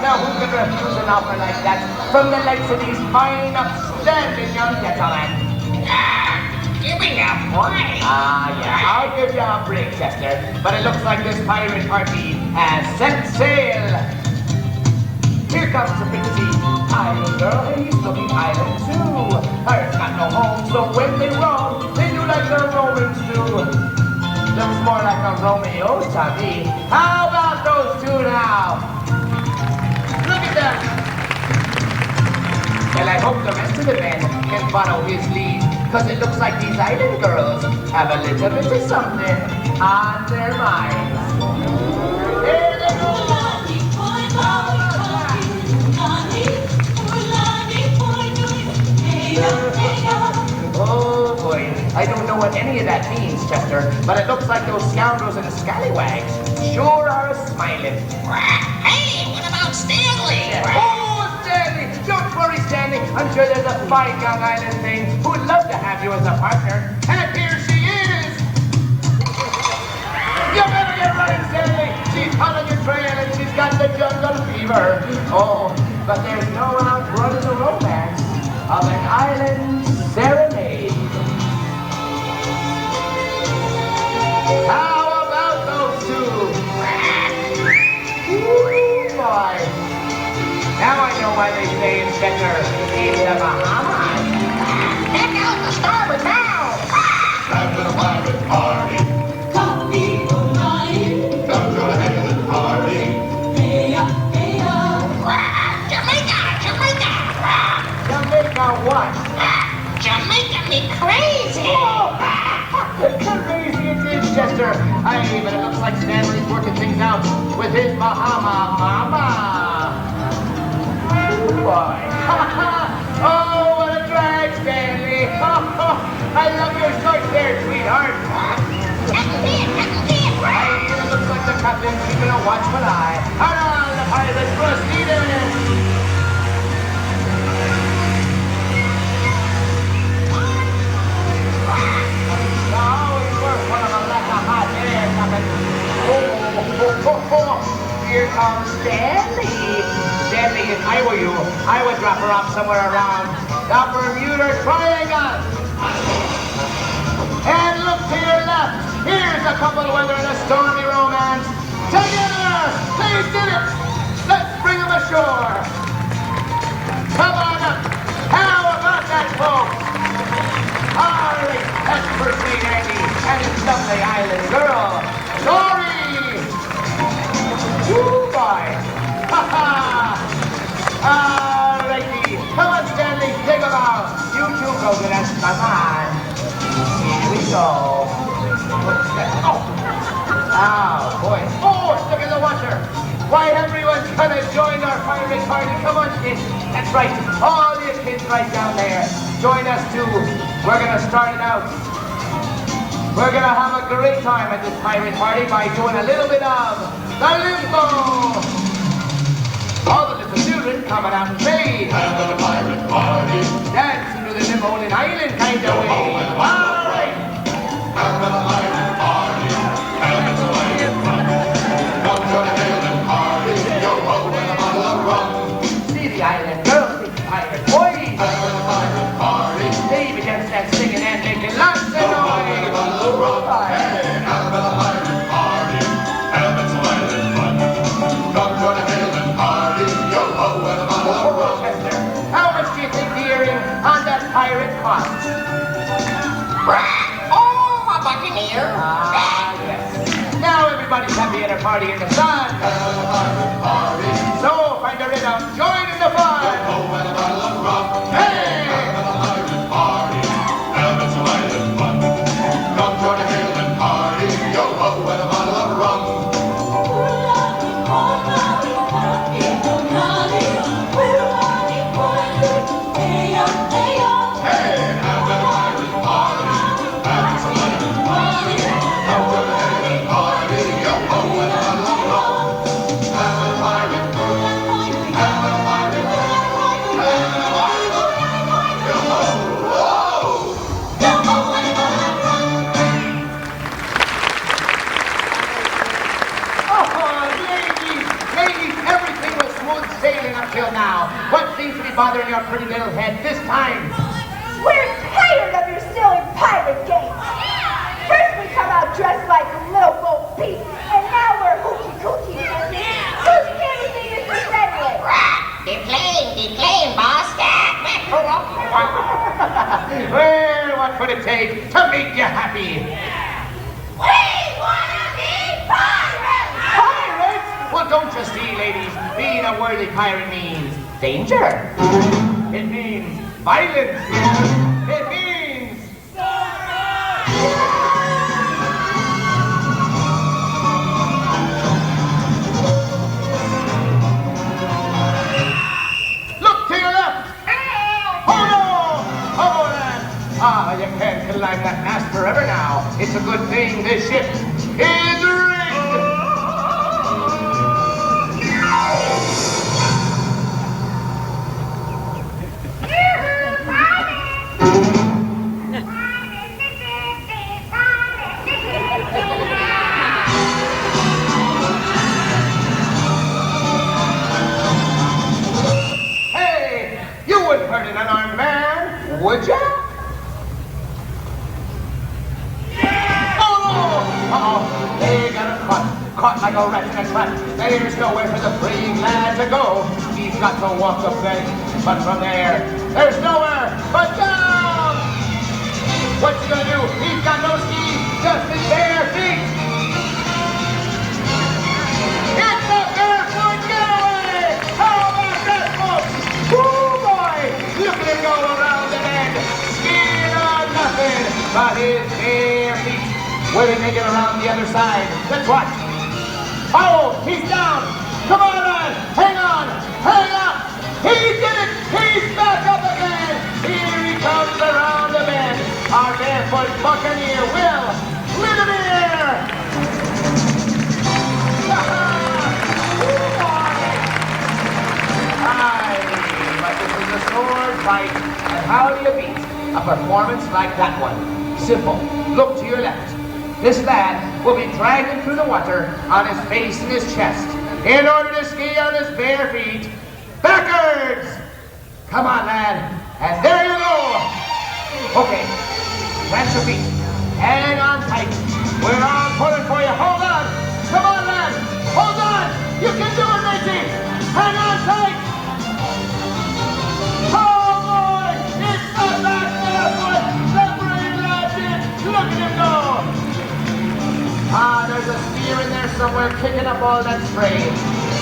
H: Now who could refuse an offer like that from the likes of these fine, upstanding young gentlemen?
P: Give me a break.
H: Yeah, I'll give you a break, Chester. But it looks like this pirate party has set sail. Here comes the pretty island girl, and he's looking island too. Pirates got no home, so when they roam, they do like the Romans do. Looks more like a Romeo to me. How about those two now? Look at them. Well, I hope the rest of the men can follow his lead, because it looks like these island girls have a little bit of something on their minds. Here they go! Oh boy, I don't know what any of that means, Chester, but it looks like those scoundrels and scallywags sure are smiling.
P: Hey, what about Stanley?
H: Oh, Stanley! Don't worry, Stanley. I'm sure there's a fine young island thing who would love to have you as a partner. And here she is! You better get running, Stanley! She's hot on your trail and she's got the jungle fever. Oh, but there's no outrunning the romance of an island serenade. How about those two? Checker in the Bahamas.
N: Check out the starboard bow.
O: Time for the pirate party.
N: Coffee or wine.
O: Come to the hailing party.
N: Hey up, hey up. Jamaica, Jamaica.
H: Jamaica what?
N: Jamaica me crazy.
H: Crazy it is, Chester. Hey, but it looks like Stanley's working things out with his Bahama mama. Oh, boy. Oh, what a drag, Stanley. I love your shorts there, sweetheart. Hey, it looks like the captain's keeping a watchful eye. Hold on, the pirates proceeding. Here comes Stanley. Stanley, if I were you, I would drop her off somewhere around the Bermuda Triangle. And look to your left. Here's a couple weathering a stormy romance. Together, they did it. Let's bring them ashore. Come on up. How about that, folks? All right, that's for Sweet Annie and his lovely island girl, Dory. Woo, boy. Ha-ha. All righty. Come on, Stanley, take them out. You two go to that. Come on. Here we go. Oh, boy. Oh, look at the watcher. Why, everyone's gonna join our pirate party. Come on, kids. That's right. All you kids right down there. Join us, too. We're gonna start it out. We're gonna have a great time at this pirate party by doing a little bit of the limbo. All the little children coming out and play.
O: Having a pirate party.
H: Dancing to the limbo on an island kind of way. All right.
O: Having a pirate party. And it's a way of fun. Come to the hailing party. Yo ho and a bottle of rum.
H: See the island girls, see the pirate boys.
O: Having a pirate party.
H: They begin to start singing and making lots of noise.
O: Hey, having a pirate party. And it's a way of fun. Come to the hailing party. Yo ho and a bottle of rum.
H: Chester, how much do you think the earring on that pirate cost?
N: Oh, a buccaneer.
H: Ah, yes. Now everybody's happy at a party in the sun.
O: Having a pirate party.
H: So find a rhythm, join in the fun.
O: Yo ho and a bottle of rum.
H: Hey!
O: Having a pirate party. And it's a way of fun. Come to the hailing party. Yo ho and a bottle of rum. Hey, having a pirate party. And it's a way of fun. Come to the hailing party. Yo ho and a bottle of rum. Having a pirate party. Having a pirate party. Having a pirate party. Yo ho. Whoa.
H: Ladies, everything was smooth sailing up till now. What seems to be bothering your pretty little head this time?
M: We're tired of your silly pirate games. First we come out dressed like little Bo Peep, and now we're hoochie coochie dancing. Whose everything is this anyway?
N: Be playing, boss.
H: Well, what would it take to make you happy?
N: We wanna be pirates!
H: Pirates? Well, don't you see, ladies, being a worthy pirate means danger. It means violence. It means... Look to your left. Oh, no. Oh, man. Ah, you can't climb that mast forever now. It's a good thing this ship is rigged. Hey, you wouldn't hurt an unarmed man, would ya? Oh, no! Uh-oh, they got him caught like a rat in a trap. There's nowhere for the brave lad to go. He's got to walk the plank.
Q: But from there, there's nowhere but down! What's he gonna do? He's got no skis, just his bare feet! It's a barefoot getaway! How about that, folks? Woo, boy! Look at him go around the bend! Skiing on nothing but his bare feet! Will he make it around the other side? Let's watch! Oh, he's down! Come on, man! Hang on! Hang up! He did it! He's back up again! Here he comes around the bend! Our barefoot buccaneer, Will Lidimere! Aye, but this is a sword fight, and how do you beat a performance like that one? Simple. Look to your left. This lad will be dragging through the water on his face and his chest in order to ski on his bare feet backwards. Come on, lad. And there you go. Okay. Plant your feet. Hang on tight. We're all pulling for you. Hold on. Come on, lad. Hold on. You can do it, matey. Hang on tight. Oh, boy. It's the back barefoot. The brave lad did. Look at him go. Ah, there's a steer in there somewhere kicking up all that spray.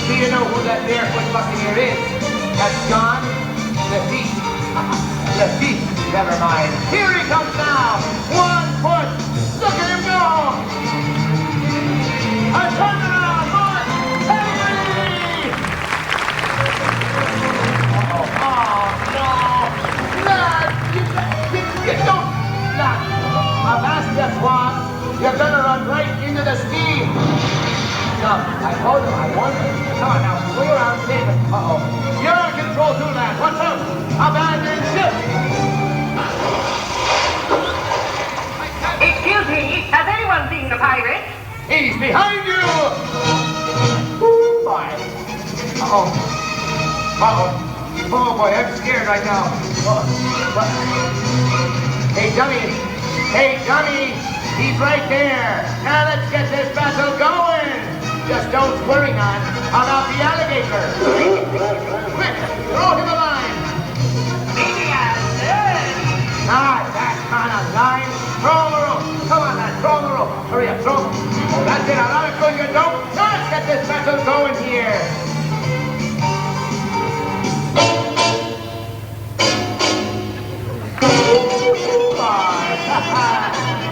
Q: Do you know who that barefoot buccaneer is? That's gone? The feet. The feet. Never mind. Here he comes now. 1 foot. Look at him go. A turnaround. Mark. Hey! Oh, no. Lad, you don't. Lad, avast you swab. You're gonna run right into the ski. Come, I told him, I warned him. Come on now, swing around, save it. Uh-oh. You're in control too, lad. Watch out. Abandon ship.
R: Excuse me, has anyone seen the pirate?
Q: He's behind you. Ooh, boy. Uh-oh. Uh-oh. Oh, boy, I'm scared right now. Hey, dummy. Hey, dummy. He's right there. Now let's get this battle going. Just don't worry none about the alligator. Quick, throw him a line. Ah, that kind of line. Throw the rope. Come on, lad, throw the rope. Hurry up, throw. Oh, that's it. A lot of good you don't. Now let's get this battle going here.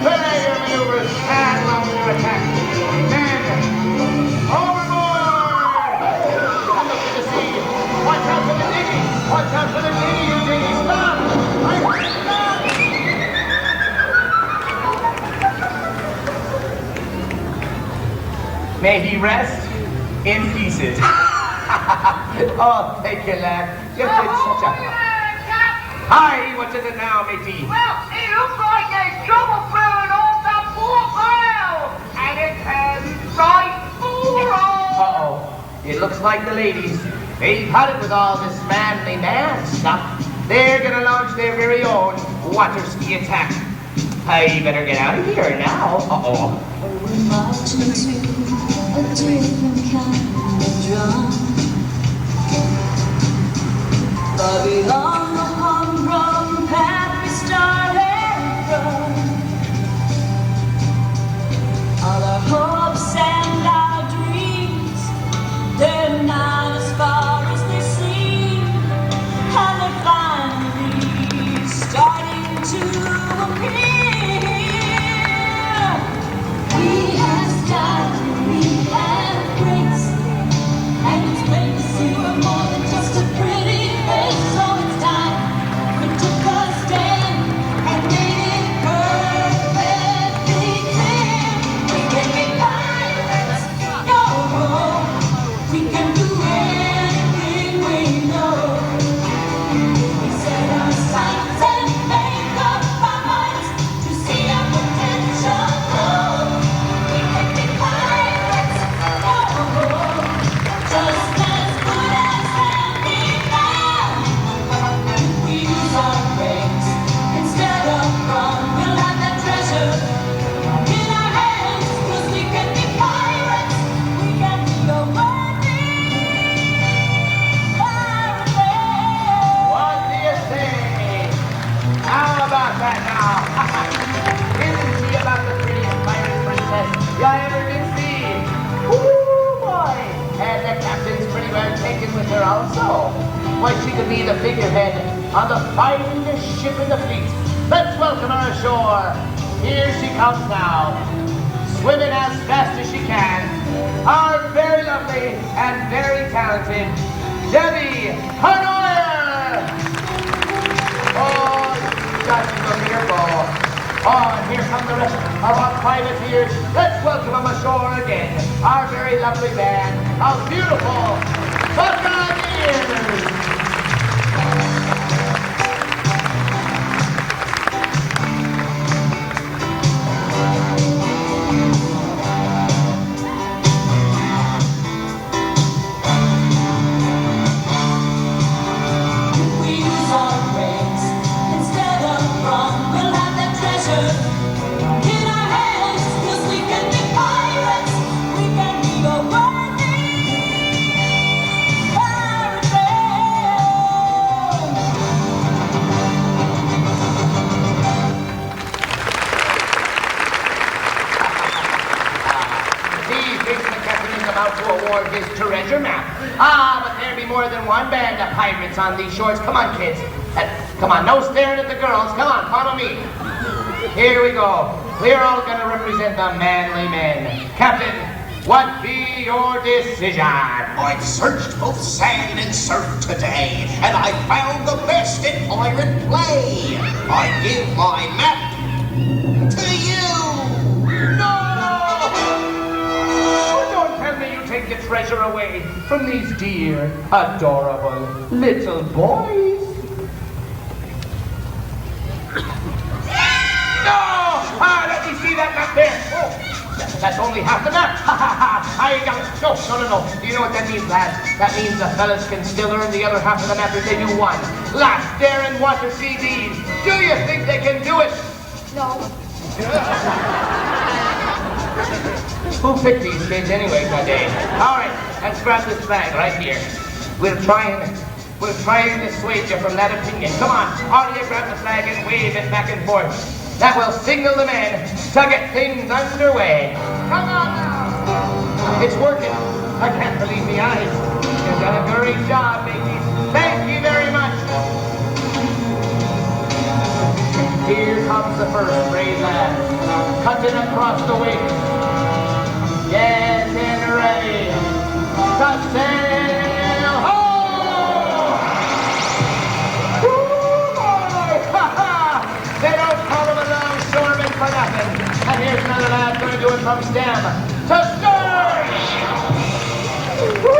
Q: Play your maneuvers and launch your attack. Men, overboard! And look at the sea. Watch out for the dinghy. Watch out for the dinghy, you dinghy. Stop! Stop! May he rest in pieces. Oh, thank you, lad. You've been such a... Hi, what is it now, matey?
R: Well, it looks like there's trouble brewing off that port bow, and it's right for all.
Q: Uh-oh. It looks like the ladies, they've had it with all this manly man stuff. They're gonna launch their very own water ski attack. I better get out of here now. Uh-oh.
N: We're marching to a different kind of drum. But we on the humdrum path we started from. All our hopes and our dreams, they're not as far as they seem, and they're finally starting to appear. We have style, we have grace, and it's great to see we're more than just a pretty face. So it's time.
Q: here also. Why, she could be the figurehead on the finest ship in the fleet. Let's welcome her ashore. Here she comes now, swimming as fast as she can. Our very lovely and very talented Debbie Hanoyer. Oh, gosh, look at her go. Oh, and here come the rest of our privateers. Let's welcome them ashore again. Our very lovely band of beautiful Buccaneers. His treasure map. But there be more than one band of pirates on these shores. Come on, kids. Come on, no staring at the girls. Come on, follow me. Here we go. We're all going to represent the manly men. Captain, what be your decision?
P: I've searched both sand and surf today, and I found the best in pirate play. I give my map to you.
Q: No! Take the treasure away from these dear, adorable little boys. No! Let me see that map there. Oh, that's only half the map. I don't. No. Do you know what that means, lads? That means the fellas can still earn the other half of the map if they do one. Last dare and want to see these. Do you think they can do it?
M: No.
Q: Who picked these kids anyway today? All right, let's grab this flag right here. We'll try and dissuade you from that opinion. Come on, all of you grab the flag and wave it back and forth. That will signal the men to get things underway. Come on now. It's working. I can't believe my eyes. You've done a great job, babies. Thank you very much. Here comes the first brave lad, cutting across the wing. Getting ready to sail home! Woo, boy! They don't call him a longshoreman for nothing. And here's another lad going to do it from stem to stern! Woo!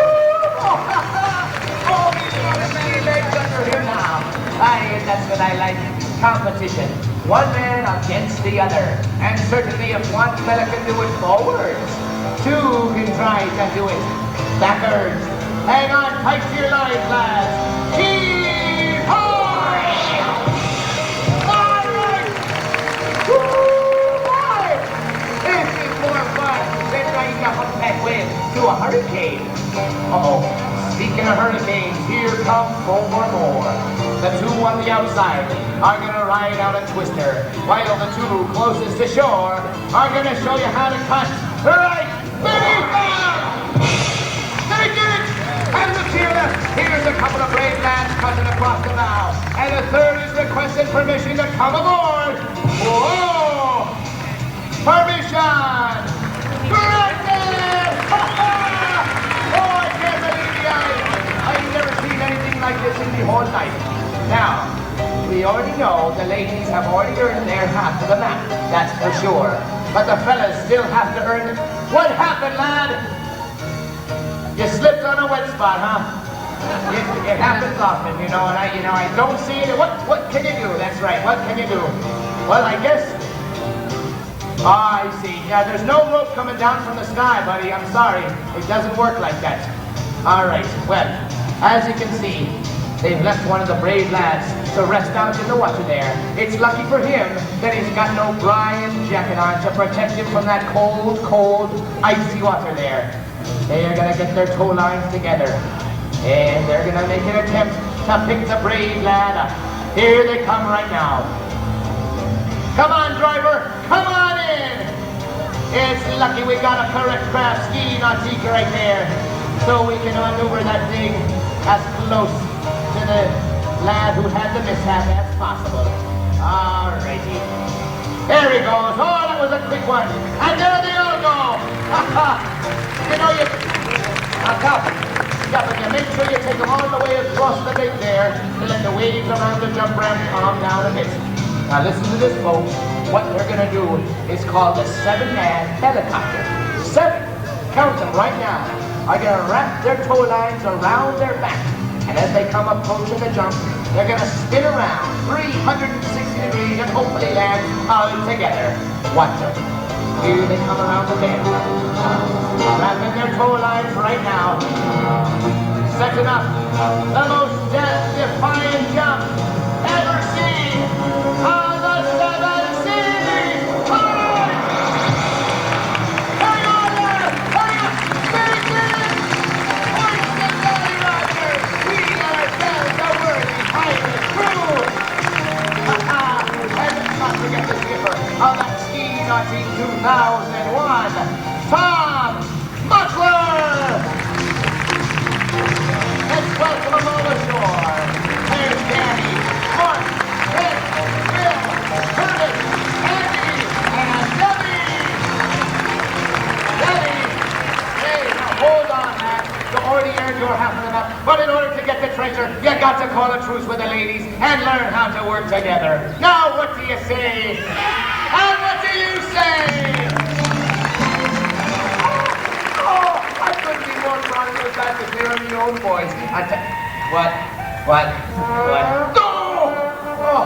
Q: Oh, he's got as many legs under him now. Aye, that's what I like. Competition. One man against the other. And certainly if one fella can do it forwards, two can try to do it backwards. Hang on tight to your lines, lads. Heave hard! All right! Woo, boy! This is more fun than trying to hook that wave to a hurricane. Uh-oh. Speaking of hurricanes, here come 4 more. The two on the outside are going to ride out a twister, while the two closest to shore are going to show you how to cut right beneath them. They did it! And look here, here's a couple of brave lads cutting across the bow, and a third is requesting permission to come aboard. Whoa! Permission! Granted! Oh, I can't believe the eyes. I've never seen anything like this in my whole life. Now, we already know the ladies have already earned their half of the map, that's for sure. But the fellas still have to earn it. What happened, lad? You slipped on a wet spot, huh? It happens often, and I don't see it. What can you do? That's right, what can you do? Well, I guess... Oh, I see. Yeah, there's no rope coming down from the sky, buddy. I'm sorry. It doesn't work like that. All right, well, as you can see, they've left one of the brave lads to rest out in the water there. It's lucky for him that he's got no Brian jacket on to protect him from that cold, cold, icy water there. They're gonna get their tow lines together, and they're gonna make an attempt to pick the brave lad up. Here they come right now. Come on, driver, come on in. It's lucky we got a correct craft ski nautique right there, so we can maneuver that thing as close to the lad who had the mishap as possible. Alrighty. There he goes. Oh, that was a quick one. And there they all go. You know, now, Cap, but you make sure you take them all the way across the lake there to let the waves around the jump ramp calm down a bit. Now listen to this, folks. What they're going to do is called the 7-man helicopter. 7, count them right now, are going to wrap their tow lines around their back. And as they come approaching the jump, they're going to spin around 360 degrees and hopefully land all together. Watch them. Here they come around the bend. Wrapping their tow lines right now. Setting up the most death-defying jump ever seen on the 7 seas. Come on! Hang on there! Hurry up! Make it! Hoist the Jolly Roger! We ourselves are worthy pirate crew! And let's not forget the skipper of that ski naughty 2001, Tom Muckler! Let's welcome them all ashore. There's Danny, Mark, Ted, Bill, Curtis, Andy, and Debbie! Debbie! Hey, now hold on, man. You already earned your half of enough, but in order to get the treasure, you got to call a truce with the ladies and learn how to work together. Now, what do you say? And what do you say? Oh, I couldn't be more proud of those guys to hear on your own voice. What? No! Oh.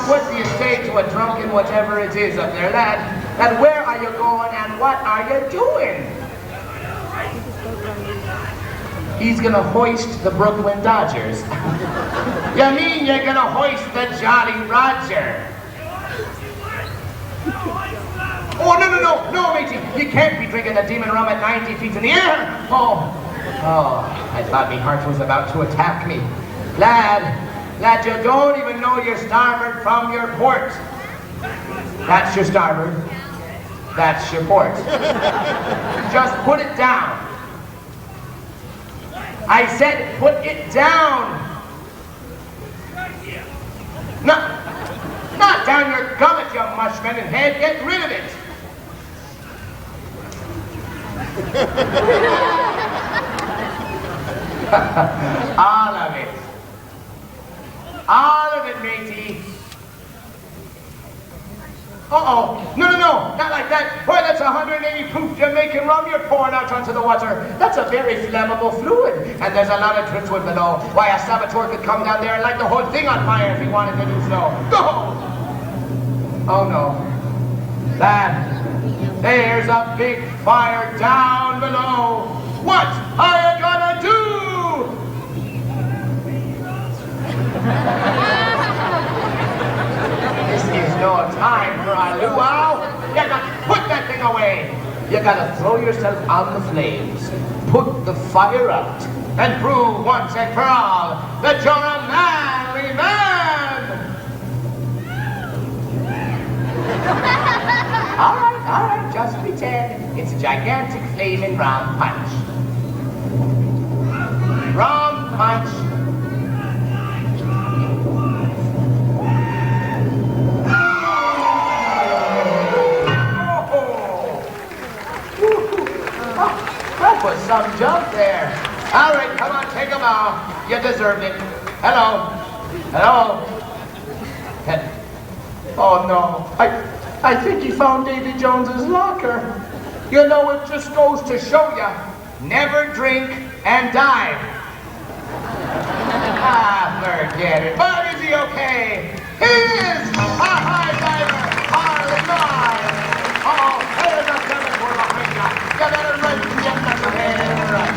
Q: What do you say to a drunken whatever it is up there, lad? And where are you going and what are you doing? He's gonna hoist the Brooklyn Dodgers. You mean you're gonna hoist the Jolly Roger? Oh, no, matey. You can't be drinking the demon rum at 90 feet in the air. Oh, I thought my heart was about to attack me. Lad, you don't even know your starboard from your port. That's your starboard. That's your port. Just put it down. I said put it down. Not down your gullet, you mushman and head. Get rid of it. All of it. All of it, matey. Uh-oh. No, not like that. Boy, that's 180 proof Jamaican rum you're pouring out onto the water. That's a very flammable fluid. And there's a lot of driftwood below. Why, a saboteur could come down there and light the whole thing on fire if he wanted to do so. Go! Oh, no. There's a big fire down below. What are you gonna do? This is no time for a luau. You gotta put that thing away. You gotta throw yourself on the flames. Put the fire out. And prove once and for all that you're a manly man. All right, just pretend it's a gigantic flaming rum punch. Rum punch. That was some jump there. All right, come on, take a bow. You deserved it. Hello. Oh, no. I think he found Davy Jones's locker. You know, it just goes to show you, never drink and dive. Forget it. But is he okay? He is a high diver, Harley Marr. Uh-oh, there's a saboteur behind you. You better run, get back ahead, run.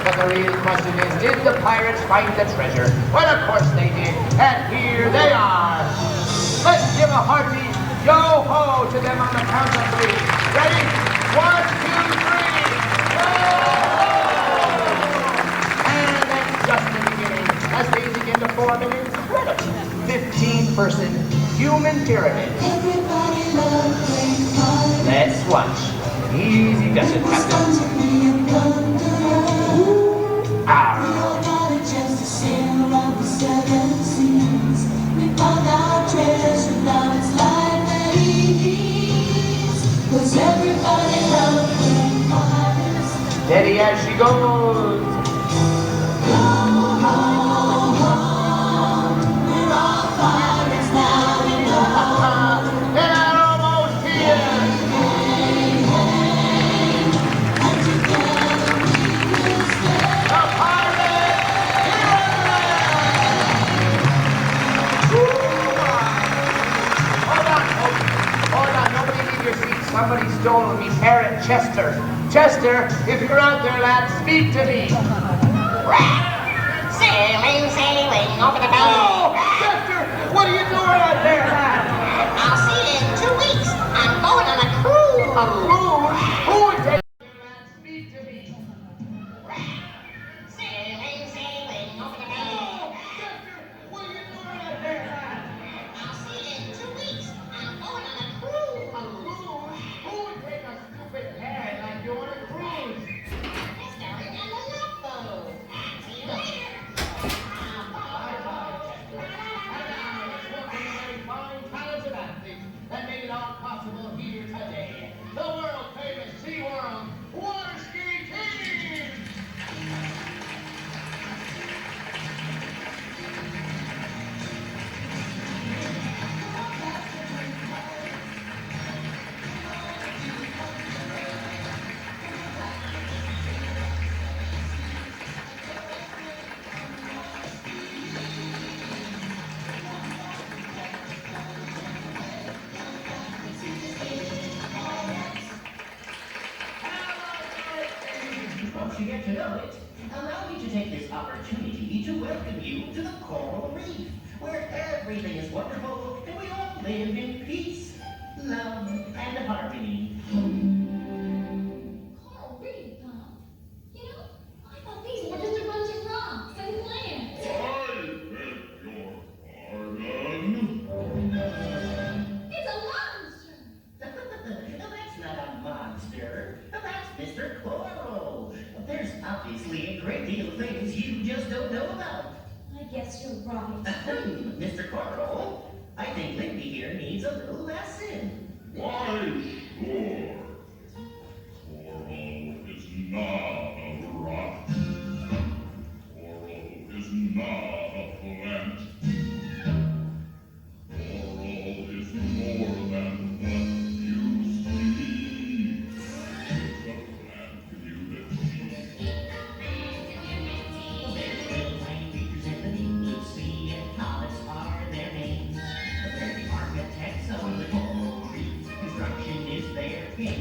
Q: But the real question is, did the pirates find the treasure? Well, of course they did. And here they are. Let's give a hearty yo-ho to them on the count of 3. Ready? 1, 2, 3. Yo-ho! And that's just the beginning as they begin to form an incredible 15-person human pyramid. Let's watch. Easy does it, Captain. steady as she goes. Somebody stole me parrot Chester. Chester, if you're out there, lad, speak to me.
S: Sailing, sailing over the bay.
Q: Oh, Chester, what are you doing out there, lad?
S: I'll see you in 2 weeks. I'm going on a cruise.
Q: A cruise? Who would take you, lad? Speak to me.
S: Sailing, sailing over the bay.
Q: Oh, Chester, what are you doing out there, lad?
S: I'll see you in 2 weeks. I'm going on a cruise.
Q: A cruise? Who would take a stupid parrot like you on a cruise?
S: It's starting on the left boat. See you later.
Q: That made it all possible here today. The world-famous SeaWorld Water Ski Team!
T: Once you get to know it, allow me to take this opportunity to welcome you to the coral reef, where everything is wonderful and we all live in peace, love, and harmony.
N: Coral reef, huh? You know, I thought these were just a bunch of rocks and plants. It's a monster.
T: That's not a monster. That's Mr. Coral. There's obviously a great deal of things you just don't know about.
N: I guess you're right.
T: Mr. Coral, I think Lindy here needs a little lesson.
O: Why, sure. Coral is not a rock. Coral is not a plant. Coral is more than what you see. It's a plant community.
T: There's little tiny creatures in the deep blue sea, and comets are their names. They're the architects of the coral reef. Construction is their game.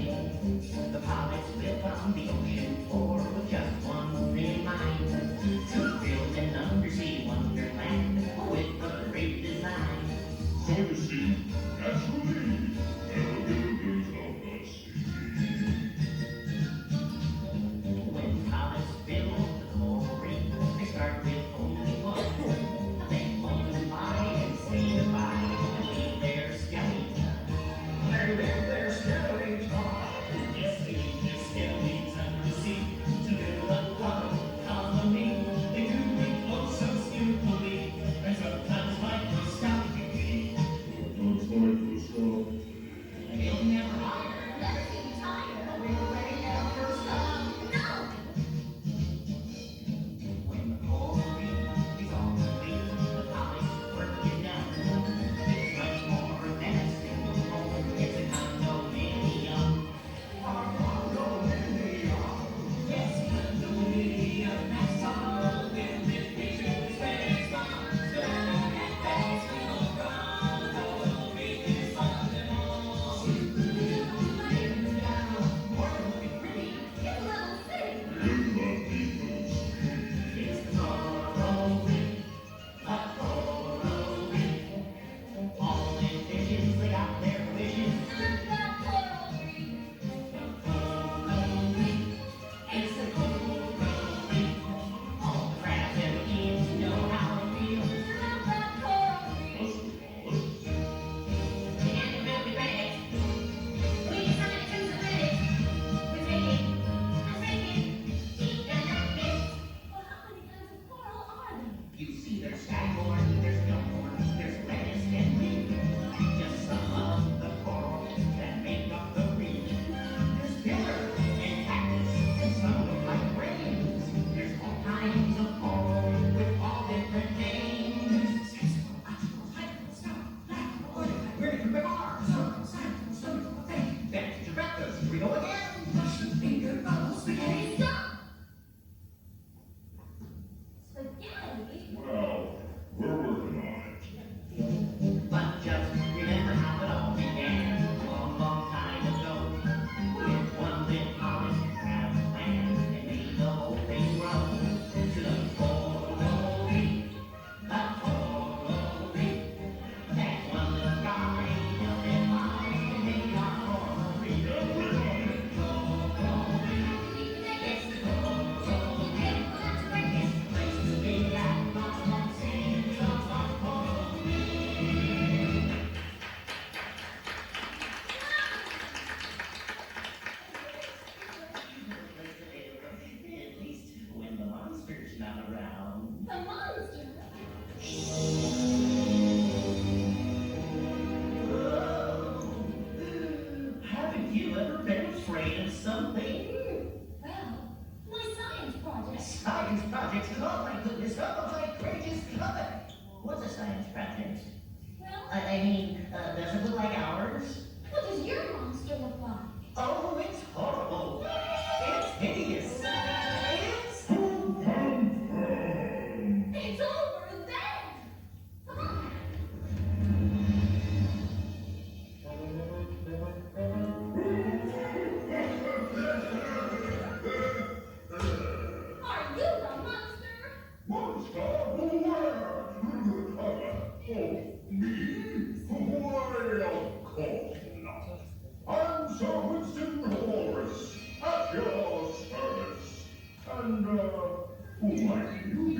O: Who might you be?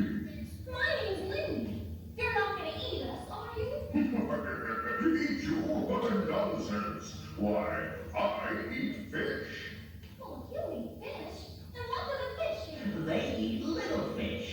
S: My name's Lindy. You're not going to eat us, are you?
O: Eat you? What a nonsense! Why, I eat fish.
S: Well, if you eat fish, then what do the fish eat?
T: They eat little fish.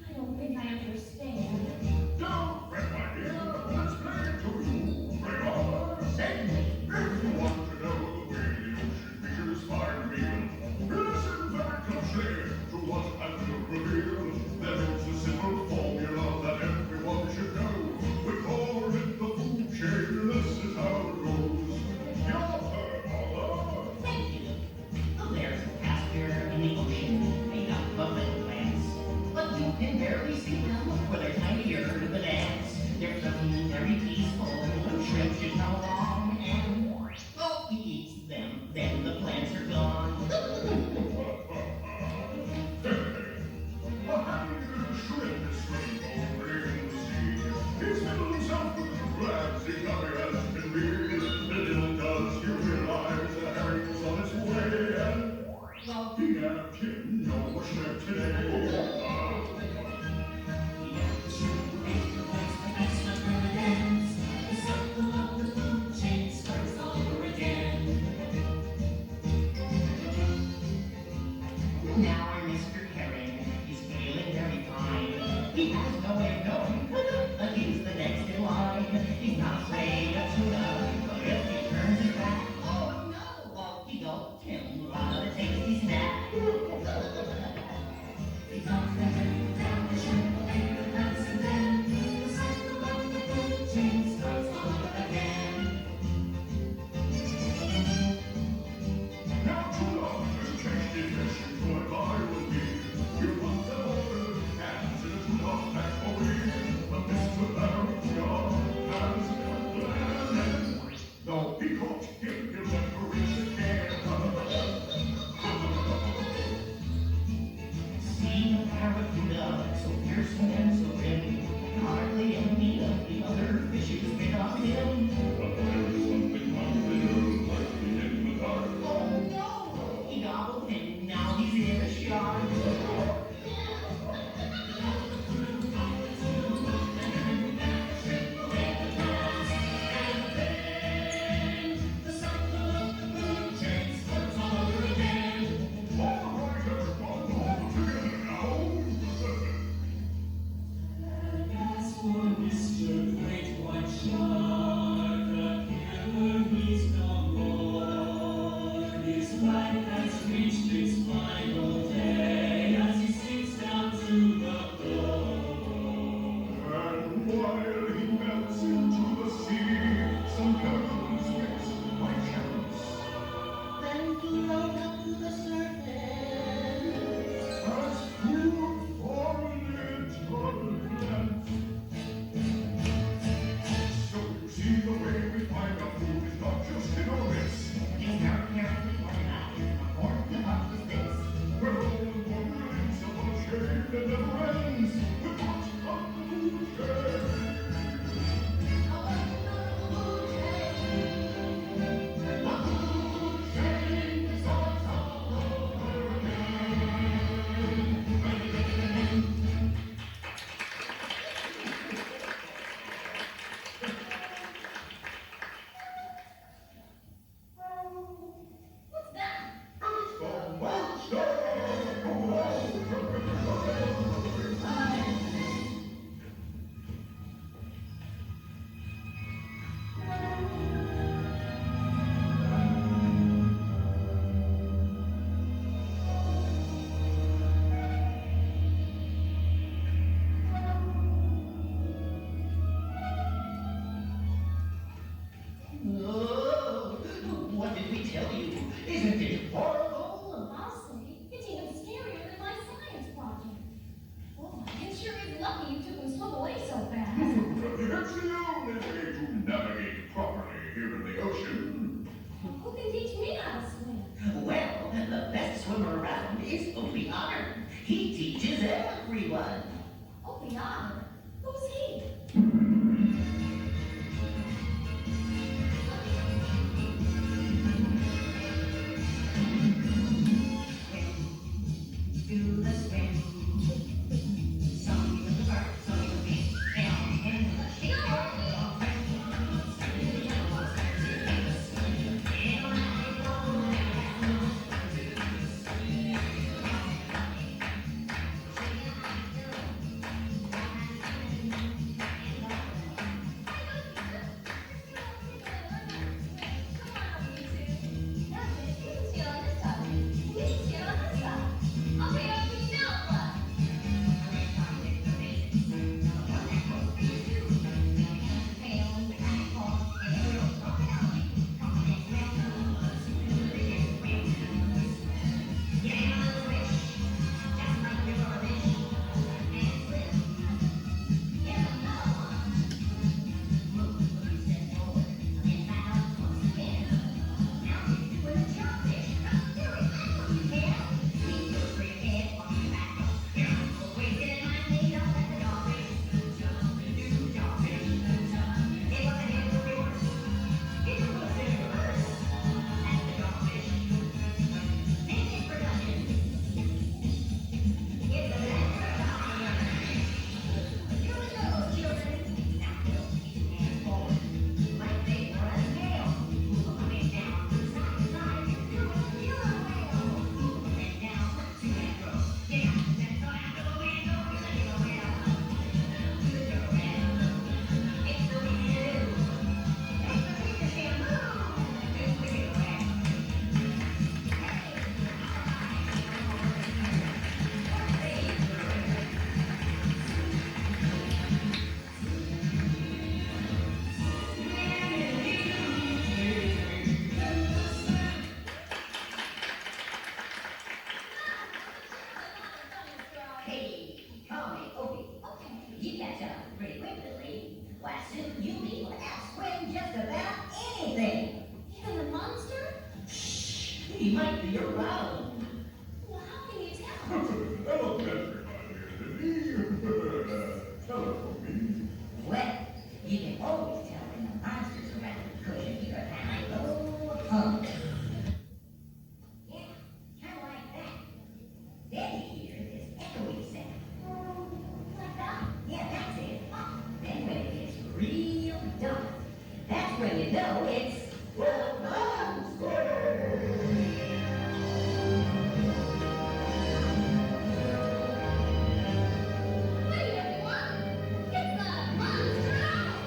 S: I don't think I understand.
O: Don't fret, my dear. Let's play it to you. Bring on.
T: Certainly.
O: If you want to know the way the ocean fishes find meal, listen very closely to what I will reveal. There is a simple formula that everyone should know. We call it the food chain. This is how it goes. Your turn, Mother.
T: Thank you. There's pasture in the ocean made up of little plants, but you can barely see them for they're tinier than ants. They're suddenly very peaceful when shrimp should come along and, well, he eats them, then the plants are gone.
O: A happy little shrimp is swimming over in the sea. He's filled himself with the crabs he hungry as can be. Little does he realize the herring's on its way, and well, he and him no more shrimp today.
T: Now our Mr. Herring is feeling very fine. He has no way of knowing that he's the next in line. He's not afraid of tuna, but if he turns his back, oh no, he gulped him out of a tasty snack. He comes down the shrimp, later nights and then the cycle of the food chain starts all over again.
O: Now tuna has changed his mission to a lie with me. You want them over the cans in a tuna factory, but Mr. Barracuda has a plan, and though he caught him, he'll never reach the can.
T: See a barracuda, so fearsome and so grim, hardly any of the other fishes bit on him.
O: But there's something unclear, lurking in the dark.
T: Oh no! He gobbled him, now he's in a shark.
O: The cycle of the food chain starts all over again. All right, everyone, all together now.
N: And as for Mr. Great White Shark, again he's no more. His life has reached its final day as he sinks down to the floor.
O: And while he melts into the sea, some curtains mix by chance.
N: Then float up to the surface.
O: As food for little plants. So you see the way we find our food is not just in our midst.
T: It's very carefully organized according to what is this.
O: We're all one release of a chain that never ends. With what's on the food chain.
S: What's that?
O: It's the monster!
T: Oh, what did we tell you? Isn't it horrible?
S: I'll say, it's even scarier than my science project. Oh, it sure is lucky you took him swim away so fast.
O: It's the only way to navigate properly here in the ocean.
S: Who can teach me how to swim?
T: Well, the best swimmer around is Opie Otter. He teaches everyone.
S: Opie Otter? Who's he?
T: Do the swim.
N: Why, soon you'll be able to outswim just about anything.
S: Even a monster?
T: Shh, he might be around.
S: Well, how can you tell?
O: Hello, Mr. Tell it for me.
N: Well, you can always tell when the monster's around because you hear a kind of low hum. Yeah, kind of like that. Then you hear this echoey sound.
S: Like that?
N: Yeah, that's it. Then when it gets real dark, that's when you know it's the monster.
S: Wait, everyone! It's the monster house!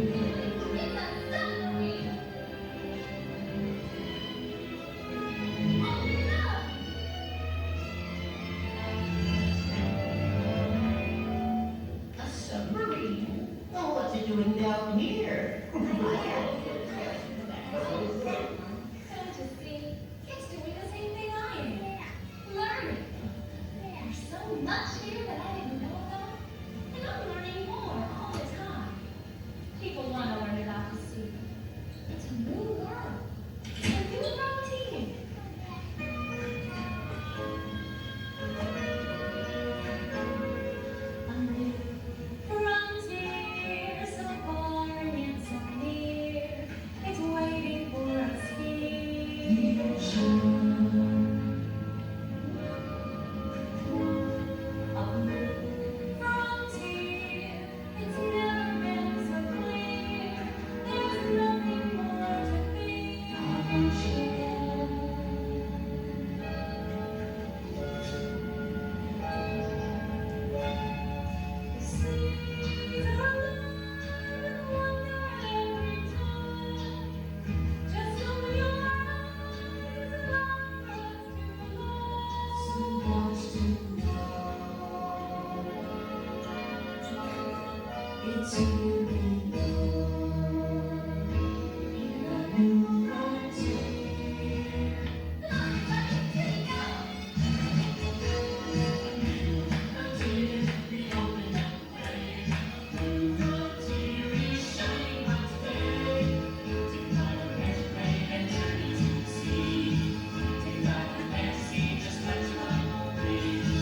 S: It's a submarine! Open it up!
T: A submarine? Oh, what's it doing down here?
S: Don't you see? It's doing the same thing I am. Learning. There's so much here that I didn't know about, and I'm learning more all the time. People want to learn about the sea. It's a new world. A new routine. A new frontier, so far yet so near. It's waiting for us here. A new frontier, it's never been so clear. There's nothing more to fear. The seas are alive and wonder every time. Just open your eyes and allow us to know. So much to know. It's you and me in a new frontier. Here you go.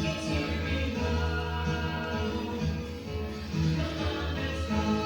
S: It's here we go. Come on, let's go.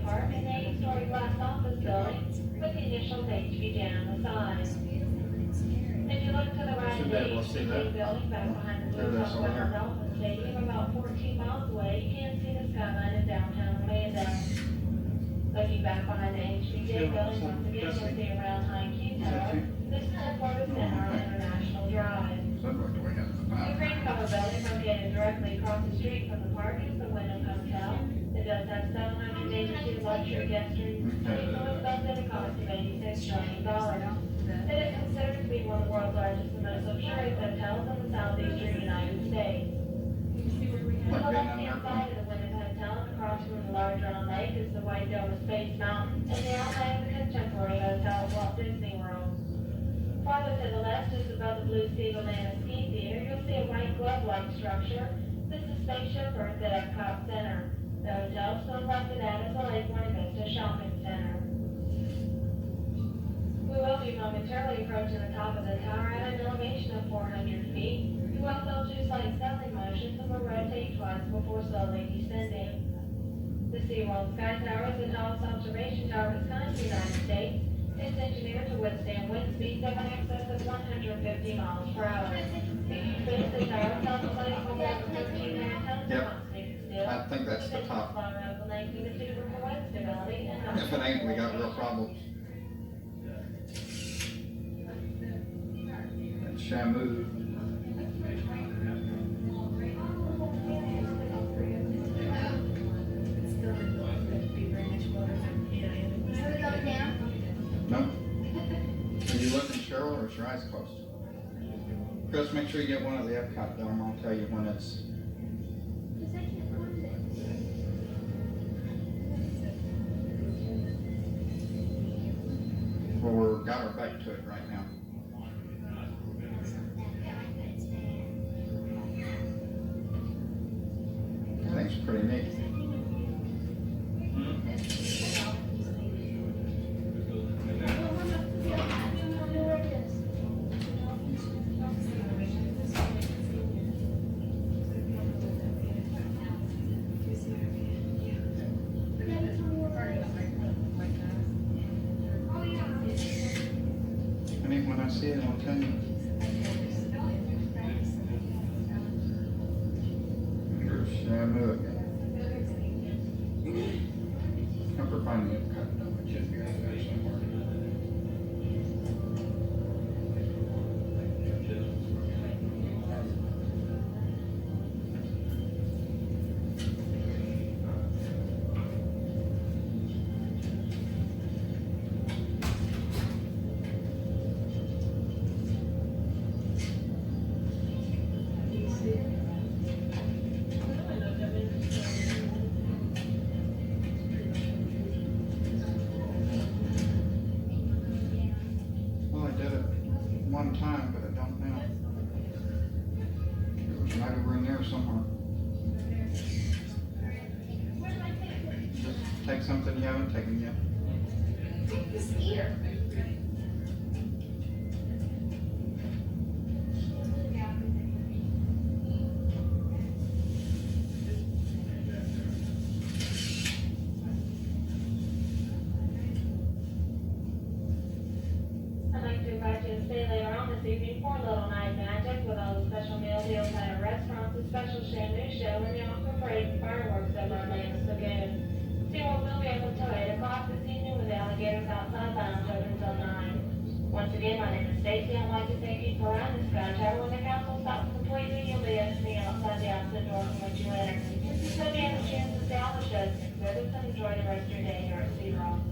S: part in an 8-story glass office building with the initials HBJ on the side. If you look to the right of the HBJ building back behind the Blue Hawk Wild Dolphin Stadium, about 14 miles away, you can see the skyline of downtown Orlando. Looking back behind the HBJ building, once again, you'll see a round high Q tower. This is headquarters center on International Drive. The green cover building located directly across the street from the park is the Wyndham Hotel. It does have 782 luxury guest rooms, and it's only built at a cost of $86 million. It is considered to be one of the world's largest and most luxurious hotels in the southeastern United States. On the left-hand side of the Wyndham Hotel, across from the large round lake, is the White Dome of Space Mountain and the outline of the contemporary hotel at Walt Disney World. Farther to the left, just above the Blue Sea Atlanta Ski Theater, you'll see a white glove-like structure. This is Spaceship Earth at Epcot Center. The hotel still listed as the Lake Buena Vista Shopping Center. We will be momentarily approaching the top of the tower at an elevation of 400 feet. You will feel two slight settling motions and will rotate twice before slowly descending. The SeaWorld Sky Tower is the tallest observation tower of its kind in the United States. It's engineered to withstand wind speeds of in excess of 150 miles per hour. If you finish the tower, contemplating over 1,300 tons of constant steel.
A: I think that's the top. If it ain't, we got real problems. That's Shamu. No? Are you looking, Cheryl, or is your eyes closed? Chris, make sure you get one of the Epcot dorm. I'll tell you when it's. Well, we've got our back to it right now. I think it's pretty neat. When I see it, I'll tell you. Here's Shamu again. Never find the cut. It should be right there somewhere. One time, but I don't know. It was right over in there somewhere. Just take something you haven't taken yet.
S: Take this ear. Evening for Little Night Magic with all the special meal deals at our restaurants, the special Shamu show, and the awesome parade fireworks over Atlantis Lagoon. SeaWorld will be open until 8 o'clock this evening with the alligators outside lounge open until 9. Once again, my name is Stacy. I'd like to thank you for riding the Sky Tower. When the council stops completely, you'll be exiting outside the opposite door from which you enter. You'll be able to chance to see all the shows and exhibits and enjoy the rest of your day here at SeaWorld.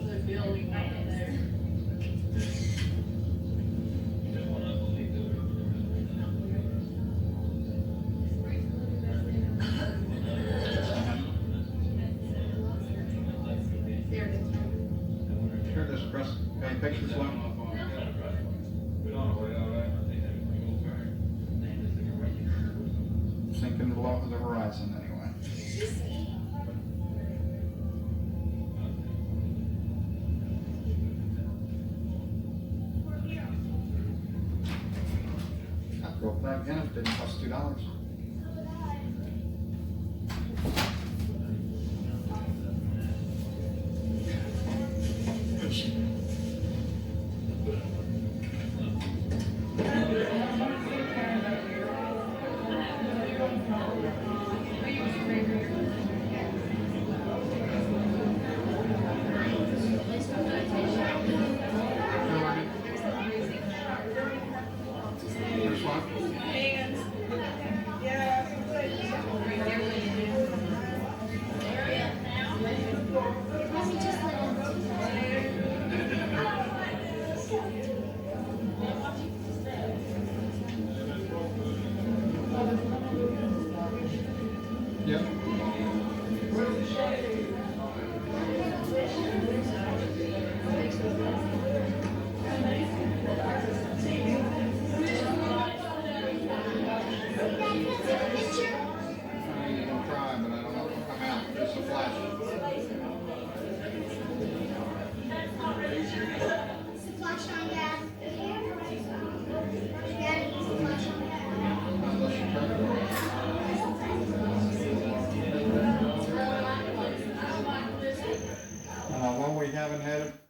S: The building right in there.
A: Sure, this Chris. Any pictures left? Sinking below the horizon anyway. I'd go for that again if it didn't cost $2.
U: haven't had it.